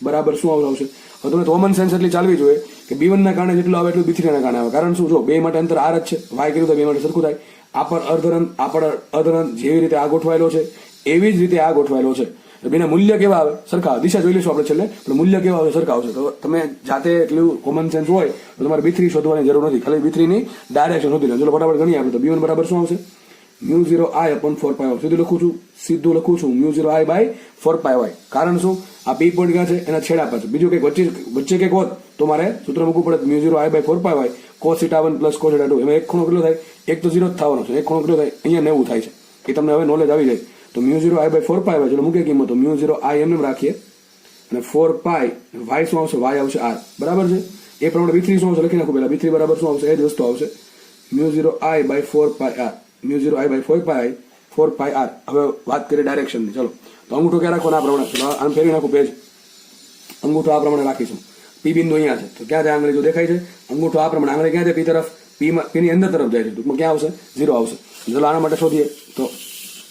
બરાબર શું આવશે. હવે તમને કોમન સેન્સ એટલી ચાલવી જોઈએ કે B1 ના કારણે જેટલું આવે એટલું B3 ના કારણે આવે. કારણ શું, જો બે માટે અંતર r જ છે, y કર્યું તો બે માટે સરખું થાય. આ પર અર્ધનંત જેવી રીતે આ ગોઠવાયેલો છે એવી જ રીતે આ ગોઠવાયેલો છે. બેના મૂલ્ય કેવા આવે, સરખા. દિશા જોઈ લઈશું આપણે છેલ્લે, પણ મૂલ્ય કેવા આવે, સરખા આવશે. તો તમે જાતે એટલું કોમન સેન્સ હોય તો તમારે B3 શોધવાની જરૂર નથી, ખાલી B3 ની ડાયરેક્શન શોધી લો. ચલો ફટાફટ ગણીએ આપણે. તો B1 બરાબર શું આવશે, μ0i/4πy. સીધું લખું છું μ0i/4πy. કારણ શું, આ પી પોઈન્ટ ક્યાં છે, એના છેડા પર છે. બીજું કંઈક વચ્ચે કંઈક હોત તો મારે સૂત્ર મૂકવું પડે, μ0i/4πy cos θ1 પ્લસ cos θ2. એમાં એક ખૂણો કેટલો થાય, એક તો 0 જ થવાનો છે, એક ખૂણો કેટલો થાય, અહીંયા 90 થાય છે. એ તમને હવે નોલેજ આવી જાય. તો μ0i/4πy, ચલો મૂકીએ કિંમત. તો μ0i એમ રાખીએ અને 4π y શું આવશે, y આવશે r, બરાબર છે. એ પ્રમાણે B3 શું આવશે લખી નાખું પહેલા. B3 બરાબર શું આવશે, એ જ વસ્તુ આવશે μ0i/4πr, μ0i/4πr. હવે વાત કરીએ ડાયરેક્શનની. ચલો તો અંગૂઠો ક્યાં રાખવાનો, આ પ્રમાણે. ચલો આમ ફેરવી નાખું પેજ. અંગૂઠો આ પ્રમાણે રાખીશું. પી બિંદુ અહીંયા છે તો ક્યાં છે આંગળી જો દેખાય છે અંગૂઠો આ પ્રમાણે આંગળી ક્યાં છે પી તરફ પીની અંદર તરફ જાય છે ટૂંકમાં ક્યાં આવશે 0 આવશે. ચલો આના માટે શોધીએ તો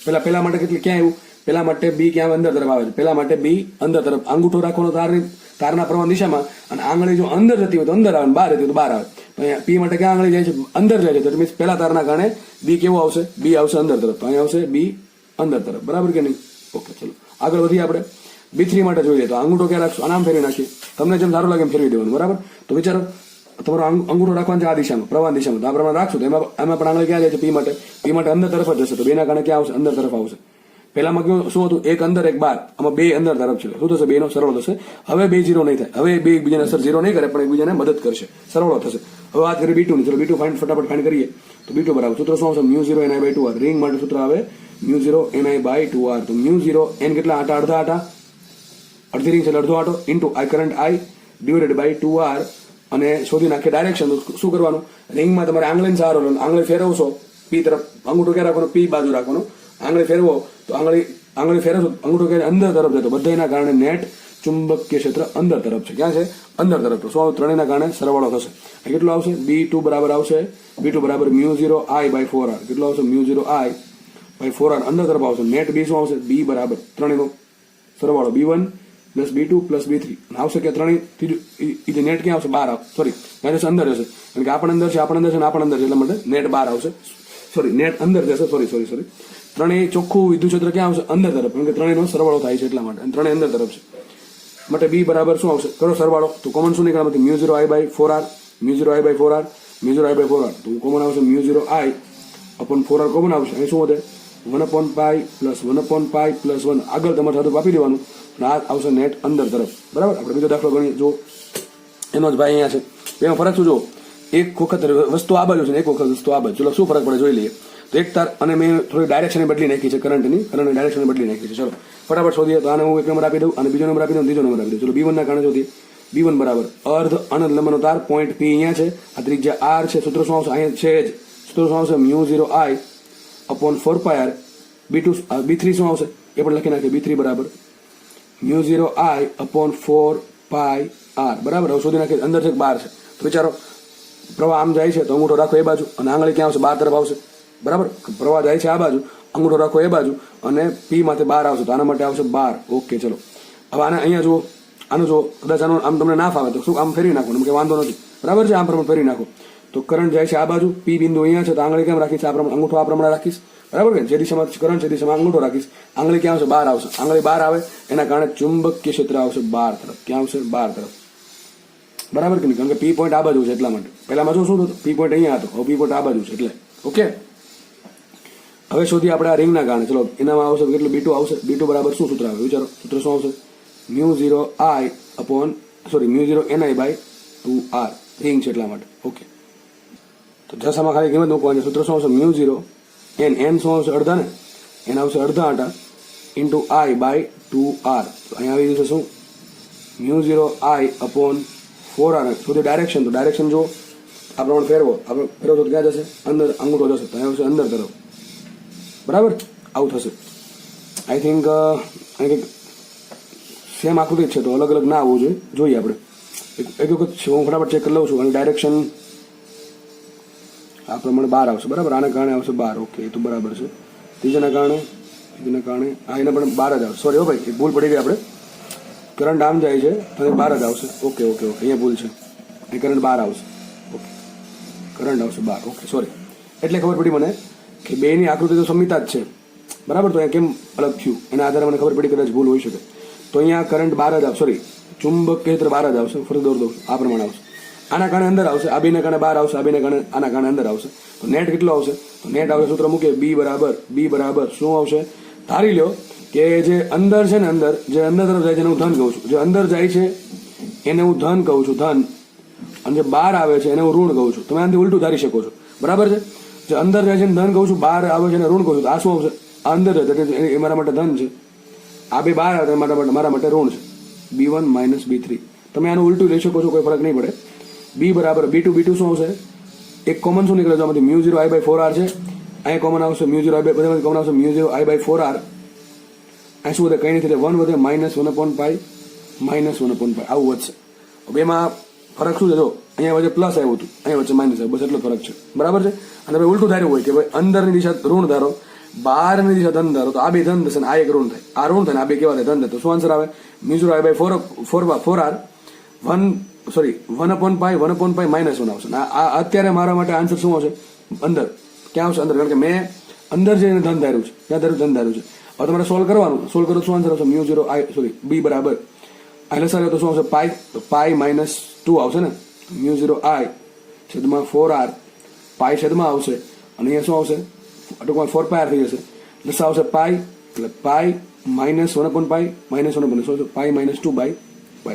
પેલા માટે કેટલી ક્યાં આવ્યું પેલા માટે બી ક્યાં અંદર તરફ આવે છે પેલા માટે બી અંદર તરફ અંગૂઠો રાખવાનો તારના પ્રમાણ દિશામાં અને આંગળી જો અંદર જતી હોય તો અંદર આવે બહાર જતી હોય તો બહાર આવે. તો અહીંયા પી માટે ક્યાં આંગળી જાય છે અંદર જાય છે તો મીન્સ પેલા તારના કારણે બી કેવું આવશે બી આવશે અંદર તરફ તો અહીંયા આવશે બી અંદર તરફ બરાબર કે નહીં. ઓકે ચલો આગળ વધીએ આપણે B3 માટે જોઈએ તો અંગૂઠો ક્યાં રાખશું આનામ ફેરવી નાખીએ તમને જેમ સારું લાગે એમ ફેરવી દેવાનું બરાબર. તો વિચારો તમારો અંગૂઠો રાખવાનો છે આ દિશામાં પ્રવાહ દિશામાં તો આ પ્રમાણે રાખશું તો એમાં પણ આંગળી ક્યાં જાય છે પી માટે અંદર તરફ જ જશે તો બેના કારણે ક્યાં આવશે અંદર તરફ આવશે. પહેલામાં કેવું શું હતું એક અંદર એક બહાર આમાં બે અંદર તરફ છે શું થશે બેનો સરળ થશે. હવે બે 0 નહીં થાય હવે બે એકબીજાને અસર 0 નહીં કરે પણ એકબીજાને મદદ કરશે સરળ થશે. હવે વાત કરીએ B2 ની ચલો B2 ફટાફટ ફાઇન્ડ કરીએ તો B2 બરાબર સૂત્ર શું આવશે μ0ni/2r રિંગ માટે સૂત્ર આવે μ0ni/2r તો μ0 n કેટલા આટા અડધા અડધી રિંગ છે અડધો આટો into I current I divided by 2r અને શોધી નાખીએ ડાયરેક્શન શું કરવાનું રિંગમાં તમારે આંગળીને સહારો લો આંગળી ફેરવશો પી તરફ અંગૂઠો ક્યાં રાખવાનો પી બાજુ રાખવાનો આંગળી ફેરવો તો આંગળી ફેરવશો અંગૂઠો ક્યારે અંદર તરફ જતો બધાના કારણે નેટ ચુંબકીય ક્ષેત્ર અંદર તરફ છે ક્યાં છે અંદર તરફ તો શું ત્રણેયના કારણે સરવાળો થશે કેટલું આવશે B2 બરાબર આવશે B2 બરાબર μ0I/4r કેટલું આવશે μ0I/4r અંદર તરફ આવશે નેટ B શું આવશે B બરાબર ત્રણેયનો સરવાળો B1 plus B2 plus B3 આવશે કે ત્રણેય ત્રીજું નેટ ક્યાં આવશે બહાર સોરી ત્યાં જશે અંદર જશે કારણ કે આપણ અંદર છે એટલા માટે નેટ બહાર આવશે સોરી નેટ અંદર જશે સોરી ત્રણેય ચોખ્ખું વિદ્યુત ક્ષેત્ર ક્યાં આવશે અંદર તરફ કારણ કે ત્રણેયનો સરવાળો થાય છે એટલા માટે અને ત્રણેય અંદર તરફ છે માટે B બરાબર શું આવશે કરો સરવાળો તો કોમન શું નીકળે μ0I/4r તો કોમન આવશે μ0I/4r કોમન આવશે અહીં શું વધે 1/π પ્લસ 1/π પ્લસ 1 આગળ તમારે સાથે આપી દેવાનું આ આવશે નેટ અંદર તરફ બરાબર. આપણે બીજો દાખલો ગણીએ જો એનો જ ભાઈ અહીંયા છે એમાં ફરક શું જો એક વખત વસ્તુ આ બાજુ છે એક વખત વસ્તુ આ બાજુ ચલો શું ફરક પડે જોઈ લઈએ તો એક તાર અને મેં થોડી ડાયરેક્શન બદલી નાખી છે કરંટની ડાયરેક્શન બદલી નાખી છે ચલો ફટાફટ શોધીએ તો આને હું એક નંબર આપી દઉં અને બીજો નંબર આપી દઉં ત્રીજો નંબર આપી દઉં ચલો B1 ના કારણે શોધીએ B1 બરાબર અર્ધ અનંત લંબાઈનો તાર પોઈન્ટ P અહીંયા છે આ ત્રિજ્યા R છે સૂત્ર શું આવશે અહીંયા છે જ સૂત્ર શું આવશે μ0I/4πr B3 શું આવશે એ પણ લખી નાખીએ B3 બરાબર μ0I/4πr બરાબર હવે શોધી નાખીએ અંદર છે બહાર છે તો વિચારો પ્રવાહ આમ જાય છે તો અંગૂઠો રાખો એ બાજુ અને આંગળી ક્યાં આવશે બહાર તરફ આવશે બરાબર પ્રવાહ જાય છે આ બાજુ અંગૂઠો રાખો એ બાજુ અને પી માંથી બહાર આવશે તો આના માટે આવશે 12 ઓકે ચલો હવે આને અહીંયા જુઓ આનું જો કદાચ આમ તમને ના ફાવે તો શું આમ ફેરવી નાખો કે વાંધો નથી બરાબર છે આમ પ્રમાણે ફેરવી નાખો તો કરંટ જાય છે આ બાજુ પી બિંદુ અહીંયા છે તો આંગળી કેમ રાખીશ આ પ્રમાણે અંગૂઠો આ પ્રમાણે રાખીશ બરાબર કે જે દિશામાં કરંટ છે દિશામાં અંગૂઠો રાખીશ આંગળી ક્યાં આવશે બહાર આવશે આંગળી બહાર આવે એના કારણે ચુંબકીય ક્ષેત્ર આવશે બહાર તરફ ક્યાં આવશે બહાર તરફ બરાબર કે નહીં કારણ કે પી પોઈન્ટ આ બાજુ છે એટલા માટે પહેલામાં શું હતું પી પોઈન્ટ અહીંયા હતો હવે પી પોઈન્ટ આ બાજુ છે એટલે ઓકે હવે શોધીએ આપણે આ રિંગના કારણે ચલો એનામાં આવશે કેટલું B2 આવશે B2 બરાબર શું સૂત્ર આવે વિચારો સૂત્ર શું આવશે μ0ni/2r રિંગ છે એટલા માટે ઓકે તો જસામાં ખાલી કિંમત મૂકવાની સૂત્ર શું આવશે μ0 n શું આવશે અડધા ને એન આવશે અડધા આટા ઇન્ટુ I/2r તો અહીંયા આવી જશે શું μ0I/4r સુધી ડાયરેક્શન તો ડાયરેક્શન જો આ પ્રમાણે ફેરવો તો ક્યાં જશે અંદર અંગૂઠો જશે તો અહીંયા આવશે અંદર તરફ બરાબર આવું થશે આઈ થિંક કંઈક સેમ આકૃતિ છે તો અલગ અલગ ના આવવું જોઈએ આપણે એક વખત હું ફટાફટ ચેક કરી લઉં છું અને ડાયરેક્શન આ પ્રમાણે બહાર આવશે બરાબર આના કારણે આવશે 12 ઓકે એ તો બરાબર છે ત્રીજાના કારણે એના પણ 12 જ આવશે સોરી હો ભાઈ ભૂલ પડી ગઈ આપણે કરંટ આમ જાય છે અને 12 જ આવશે ઓકે અહીંયા ભૂલ છે એ કરંટ 12 આવશે ઓકે કરંટ આવશે 12 ઓકે સોરી એટલે ખબર પડી મને કે બેની આકૃતિ તો સમિતા જ છે બરાબર તો અહીંયા કેમ અલગ થયું એના આધારે મને ખબર પડી કદાચ ભૂલ હોઈ શકે તો અહીંયા કરંટ 12 જ આવશે સોરી ચુંબકીય ક્ષેત્ર 12 જ આવશે ફરી દોર દઉં આ પ્રમાણે આવશે આના કારણે અંદર આવશે આ બેના કારણે બહાર આવશે આ બેના કારણે આના કારણે અંદર આવશે તો નેટ કેટલો આવશે તો નેટ આવશે સૂત્ર મૂકીએ B બરાબર શું આવશે ધારી લો કે જે અંદર છે ને અંદર જે અંદર તરફ જાય છે એને હું ધન કહું છું જે અંદર જાય છે એને હું ધન કહું છું ધન અને જે બહાર આવે છે એને હું ઋણ કહું છું તમે આનાથી ઉલટું ધારી શકો છો બરાબર છે જે અંદર જાય છે એને ધન કહું છું બહાર આવે છે એને ઋણ કહું છું આ શું આવશે આ અંદર જાય એ મારા માટે ધન છે આ બે બહાર આવે મારા માટે ઋણ છે B1 - B3 તમે આનું ઉલટું લઈ શકો છો કોઈ ફરક નહીં પડે B બરાબર B2 શું આવશે એક કોમન શું નીકળે છે આમાંથી μ0I/4r છે અહીંયા કોમન આવશે બધા કોમન આવશે μ0I/4r અહીં શું વધે કંઈ નથી 1 વધે -1/π આવું વધશે બેમાં ફરક શું છે? જો અહીંયા વચ્ચે પ્લસ આવ્યું હતું, અહીંયા વચ્ચે માઇનસ આવ્યું, બસ એટલો ફરક છે, બરાબર છે. અને ભાઈ ઉલટું ધાર્યું હોય કે ભાઈ અંદરની દિશા ઋણ ધારો, બહારની દિશા ધન ધારો, તો આ બે ધન થશે ને આ એક ઋણ થાય, આ ઋણ થાય ને આ બે કેવા થાય? ધન થાય. તો શું આન્સર આવે? મ્યુ આવે બાય 4r 1/π -1 આવશે. આ અત્યારે મારા માટે આન્સર શું આવશે? અંદર. ક્યાં આવશે? અંદર. કારણ કે મેં અંદર જઈને ધન ધાર્યું છે. ક્યાં ધાર્યું? ધન ધાર્યું છે. હવે તમારે સોલ્વ કરવાનું. સોલ્વ કરો શું આન્સર આવશે? b બરાબર આ લસાડ્યો તો શું આવશે? પાઈ. તો પાઈ -2 આવશે ને. μ0i છેદમાં 4r પાઈ છેદમાં આવશે અને અહીંયા શું આવશે? ટૂંકમાં 4πr થઈ જશે. લસા આવશે પાઈ એટલે પાઈ -1/π -1/, શું પાઈ -2/.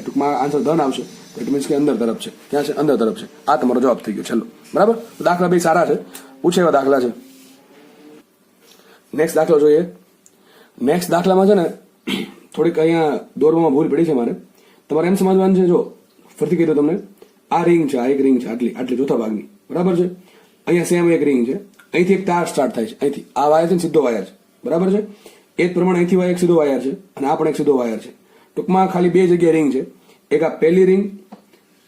ટૂંકમાં આન્સર ધન આવશે. ઇટ મીન્સ કે અંદર તરફ છે. ક્યાં છે? અંદર તરફ છે. આ તમારો જવાબ થઈ ગયો. છેલ્લો. બરાબર. દાખલા બે સારા છે, પૂછે એવા દાખલા છે. નેક્સ્ટ દાખલો જોઈએ. નેક્સ્ટ દાખલામાં છે ને થોડીક અહીંયા દોરવામાં ભૂલ પડી છે મારે. તમારે એમ સમજવાનું છે, જો ફરીથી કહી દો તમને, આ રિંગ છે, આ એક રિંગ છે, આટલી ચોથા ભાગની, બરાબર છે. અહીંયા સેમ એક રિંગ છે, અહીંથી એક તાર સ્ટાર્ટ થાય છે, અહીંથી આ વાયર છે ને સીધો વાયર છે, બરાબર છે. એ જ પ્રમાણે અહીંથી એક સીધો વાયર છે અને આ પણ એક સીધો વાયર છે. ટૂંકમાં ખાલી બે જગ્યાએ રિંગ છે. એક આ પહેલી રિંગ,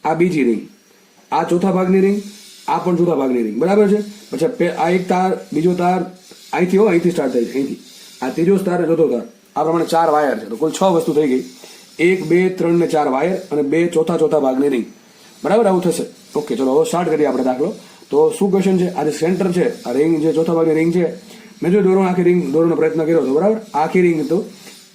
આ બીજી રિંગ, આ ચોથા ભાગની રિંગ, આ પણ ચોથા ભાગની રિંગ, બરાબર છે. પછી આ એક તાર, બીજો તાર અહીંથી સ્ટાર્ટ થાય છે, અહીંથી આ ત્રીજો તાર, ચોથો તાર, આ પ્રમાણે 4 વાયર છે. તો કુલ 6 વસ્તુ થઈ ગઈ. 1 2 3 ને 4 વાયર અને 2 ચોથા ભાગની રિંગ, બરાબર. આવું થશે. ઓકે, ચલો હવે સ્ટાર્ટ કરીએ આપણે દાખલો. તો શું ક્વેશ્ચન છે? આ જે સેન્ટર છે, આ રિંગ જે ચોથા ભાગની રિંગ છે, મેં જો આખી રિંગ દોરવાનો પ્રયત્ન કર્યો હતો, બરાબર. આખી રિંગ તો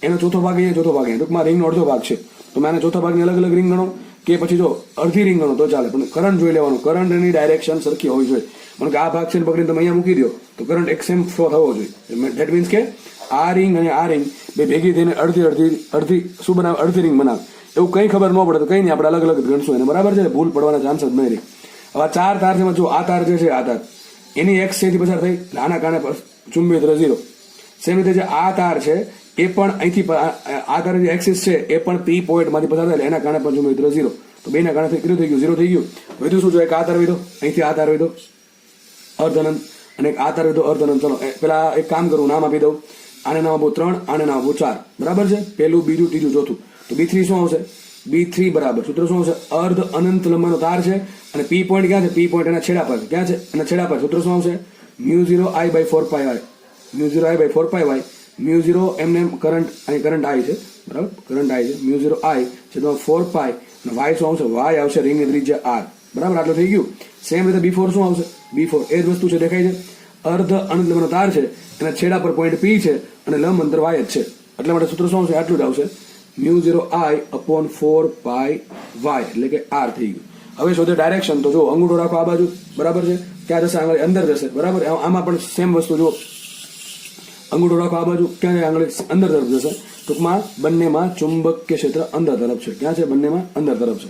એનો ચોથો ભાગ અહીંયા, ચોથો ભાગ અહીંયા, ટૂંકમાં રિંગનો અડધો ભાગ છે. તો મેં આને ચોથા ભાગની અલગ અલગ રિંગ ગણો કે પછી જો અડધી રિંગ ગણો તો ચાલે, પણ કરંટ જોઈ લેવાનું. કરંટની ડાયરેક્શન સરખી હોવી જોઈએ. કારણ કે આ ભાગ છે પકડીને તમે અહીંયા મૂકી દો તો કરંટ એક સેમ ફ્લો થવો જોઈએ. ધેટ મીન્સ કે આ રિંગ અને આ રિંગ બે ભેગી થઈને અડધી શું બનાવે? અડધી રિંગ બનાવે. એવું કંઈ ખબર ન પડે તો કંઈ નહીં, આપણે અલગ અલગ ગણશું એને, બરાબર છે. ભૂલ પડવાના ચાન્સ જ નહીં રહે. હવે 4 તાર છે, જો આ તાર જે છે, આ તાર એની એક્સ થી પસાર થઈ, આના કારણે ચુંબકીય ક્ષેત્ર 0. સેમ રીતે જે આ તાર છે એ પણ અહીંથી આ તાર જે એક્સિસ છે એ પણ પી પોઈન્ટમાંથી પસાર થાય, એના કારણે પણ ચુંબકીય ક્ષેત્ર 0. તો બેના કારણે કેટલું થઈ ગયું? 0 થઈ ગયું. વધુ શું જોઈએ? એક આ તાર વધ્યો, અહીંથી આ તાર વધ્યો અર્ધ અનંત, અને એક આ તાર વધ્યો અર્ધ અનંત. ચલો પેલા એક કામ કરું, નામ આપી દઉં. આને નામ આપો 3, આને નામ આપો 4, બરાબર છે. પહેલું, બીજું, ત્રીજું, ચોથું. તો B3 શું આવશે? B3 બરાબર સૂત્ર શું આવશે? અર્ધ અનંત લંબાઈનો તાર છે અને પી પોઈન્ટ ક્યાં છે? પી પોઈન્ટ એના છેડા પર છે. ક્યાં છે? એના છેડા પર. સૂત્ર શું આવશે? μ0I/4πy. μ0I/4πy. μ0 એમને કરંટ, અહીં કરંટ I છે, બરાબર. કરંટ I છે. μ0I છેદમાં 4π અને y શું આવશે? y આવશે રિંગની ત્રિજ્યા r, બરાબર. આટલું થઈ ગયું. સેમ રીતે B4 શું આવશે? B4 એ જ વસ્તુ છે, દેખાય છે. અર્ધ અનંત લંબાઈનો તાર છે, એના છેડા પર પોઈન્ટ P છે અને લંબ અંતર y જ છે. એટલે માટે સૂત્ર શું આવશે? આટલું જ આવશે. μ0I/4πy એટલે કે r થઈ ગયું. હવે શોધે ડાયરેક્શન. તો જો અંગૂઠો રાખો આ બાજુ, બરાબર છે. ક્યાં જશે? આંગળી અંદર જશે, બરાબર. આમાં પણ સેમ વસ્તુ જો અંગૂઠો રાખો આ બાજુ, ક્યાં જાય? આંગળી અંદર તરફ જશે. ટૂંકમાં બંનેમાં ચુંબકીય ક્ષેત્ર અંદર તરફ છે. ક્યાં છે? બંનેમાં અંદર તરફ છે.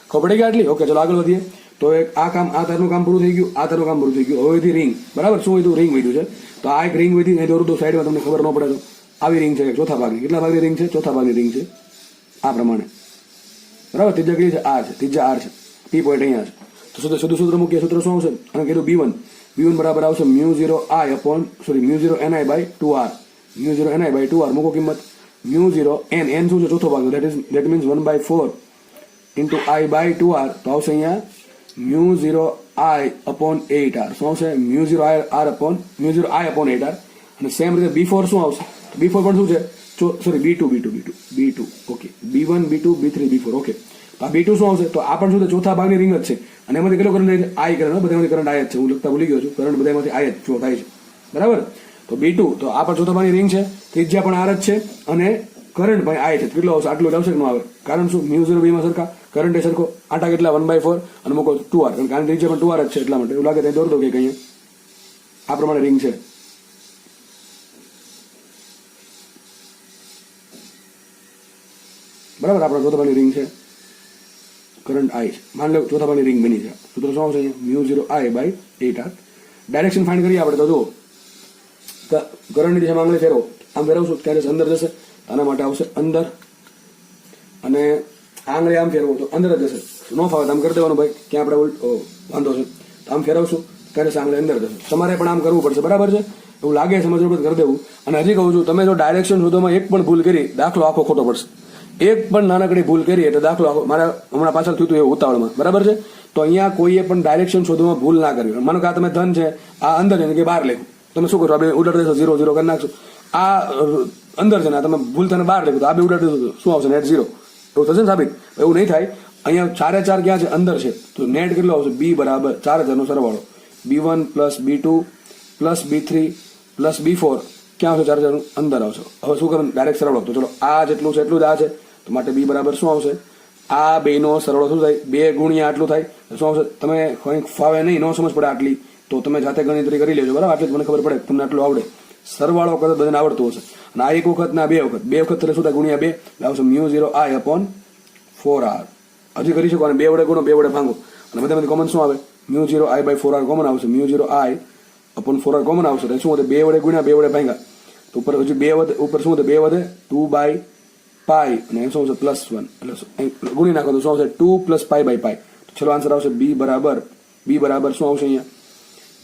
ખબર પડી ગઈ આટલી? ઓકે, ચલો આગળ વધીએ. તો એક આ તારનું કામ પૂરું થઈ ગયું, આ તારનું કામ પૂરું થઈ ગયું. હવે રિંગ, બરાબર. શું વધ્યું? રિંગ વધ્યું છે. તો આ એક રિંગ વધી, એ દોરું તો સાઈડમાં, તમને ખબર ન પડે તો આવી રિંગ છે, ચોથા ભાગની. કેટલા ભાગની રિંગ છે? ચોથા ભાગની રિંગ છે, આ પ્રમાણે, બરાબર. ત્રીજા કઈ છે? R છે. ત્રીજા R છે. પી પોઈન્ટ અહીંયા છે. તો સીધું સૂત્ર મૂકીએ. સૂત્ર શું આવશે? અને કીધું B1 બરાબર આવશે μ0I/2r. μ0ni/2r મૂકો કિંમત. μ0n શું છે? ચોથો ભાગ. That means 1/4 into I/2r. તો આવશે અહીંયા μ0I/8r. શું આવશે? μ0I/8r. અને સેમ રીતે B4 શું આવશે? B4 પણ શું છે? B2. Okay, B1 B2 B3 B4. Okay, તો આ B2 શું આવશે? તો આ પણ શું છે? ચોથા ભાગની રિંગ જ છે. અને એમાંથી કેટલો કરંટ જાય છે? I current. બધામાંથી કરંટ I જ છે. હું લખતા ભૂલી ગયો છું. કરંટ બધામાંથી I જ ફ્લો થાય છે, બરાબર. તો B2, તો આ પણ ચોથા ભાગની રિંગ છે, ત્રિજ્યા પણ R જ છે અને કરંટ પણ I છે. કેટલો આવશે? આટલું જ આવશે કે ન આવે? કારણ શું? μ0 B માં સરખા, કરંટ એ સરખો. આટા કેટલા? 1/4 અને મૂકો 2r. કારણ કે આની ત્રિજ્યા પણ 2r જ છે, એટલા માટે એવું લાગે ત્યાં દોર દો કે અહીંયા આ પ્રમાણે રિંગ છે, બરાબર. આપણે ચોથા ભાગની રિંગ છે, કરંટ I છે. માની લો ચોથા ભાગની રિંગ બની છે. સૂત્ર શું આવશે? μ0I/8r. ડાયરેક્શન ફાઇન્ડ કરીએ આપણે. તો જુઓ, કરંટની દિશામાં આંગળી ફેરવો, આમ ફેરવશું ત્યારે અંદર જશે. આના માટે આવશે અંદર, અને આંગળી આમ ફેરવો તો અંદર જ જશે. ન ફાવે તો આમ કરી દેવાનું ભાઈ, ક્યાં આપણે વાંધો છે. તો આમ ફેરવશું ત્યારે આંગળી અંદર જશે. તમારે પણ આમ કરવું પડશે, બરાબર છે. એવું લાગે સમજવું પડે કરી દેવું. અને હજી કહું છું, તમે જો ડાયરેક્શન શોધવામાં એક પણ ભૂલ કરી, દાખલો આખો ખોટો પડશે. એક પણ નાનકડી ભૂલ કરી એટલે દાખલો મારા હમણાં પાછળ થયું હતું એ ઉતાવળમાં, બરાબર છે. તો અહીંયા કોઈએ પણ ડાયરેક્શન શોધવામાં ભૂલ ના કરવી. માનો કે આ તમે ધન છે, આ અંદર છે કે બહાર લેખું, તમે શું કરો? આપણે ઉડાડી દેશો, 0 0 કરી નાખશો. આ અંદર છે ને તમે ભૂલ તને બહાર લેખું તો આ બે ઉડાડી દેશો, શું આવશે? નેટ 0. એવું થશે ને સાબિત? એવું નહીં થાય. અહીંયા 4 4 ક્યાં છે? અંદર છે. તો નેટ કેટલો આવશે? b બરાબર 4000 નો સરવાળો, b1 plus b2 plus b3 plus b4 ક્યાં આવશે? 4000 નું અંદર આવશે. હવે શું કરવાનું? ડાયરેક્ટ સરવાળો. તો ચલો આ જેટલું છે એટલું જ આ છે, તો માટે b બરાબર શું આવશે? આ બેનો સરવાળો શું થાય? 2 ગુણ્યા આટલું થાય. શું આવશે? તમે કંઈક ફાવે નહીં, ન સમજ પડે આટલી, તો તમે જાતે ગણતરી કરી લેજો, બરાબર? આટલી મને ખબર પડે, તમને આટલું આવડે. સરવાળો કદાચ બધાને આવડતું હશે. અને આ એક વખત ના બે વખત એટલે શું થાય? ગુણ્યા 2 એટલે આવશે μ0i upon 4r. હજી કરી શકો, અને 2 વડે ગુણો, 2 વડે ભાંગો, અને બધામાંથી કોમન શું આવે? μ0i by 4r કોમન આવશે. μ0i upon 4r કોમન આવશે. તો શું વધે? 2 વડે ગુણ્યા, 2 વડે ભાંગ્યા, તો ઉપર હજી 2 વધે, ઉપર શું વધે? 2 વધે 2 by પાઈ, અને એમ શું આવશે? +1. એટલે ગુણી નાખો તો શું આવશે? 2 પ્લસ પાઈ બાય પાઈ. તો ચલો આન્સર આવશે b બરાબર શું આવશે અહીંયા?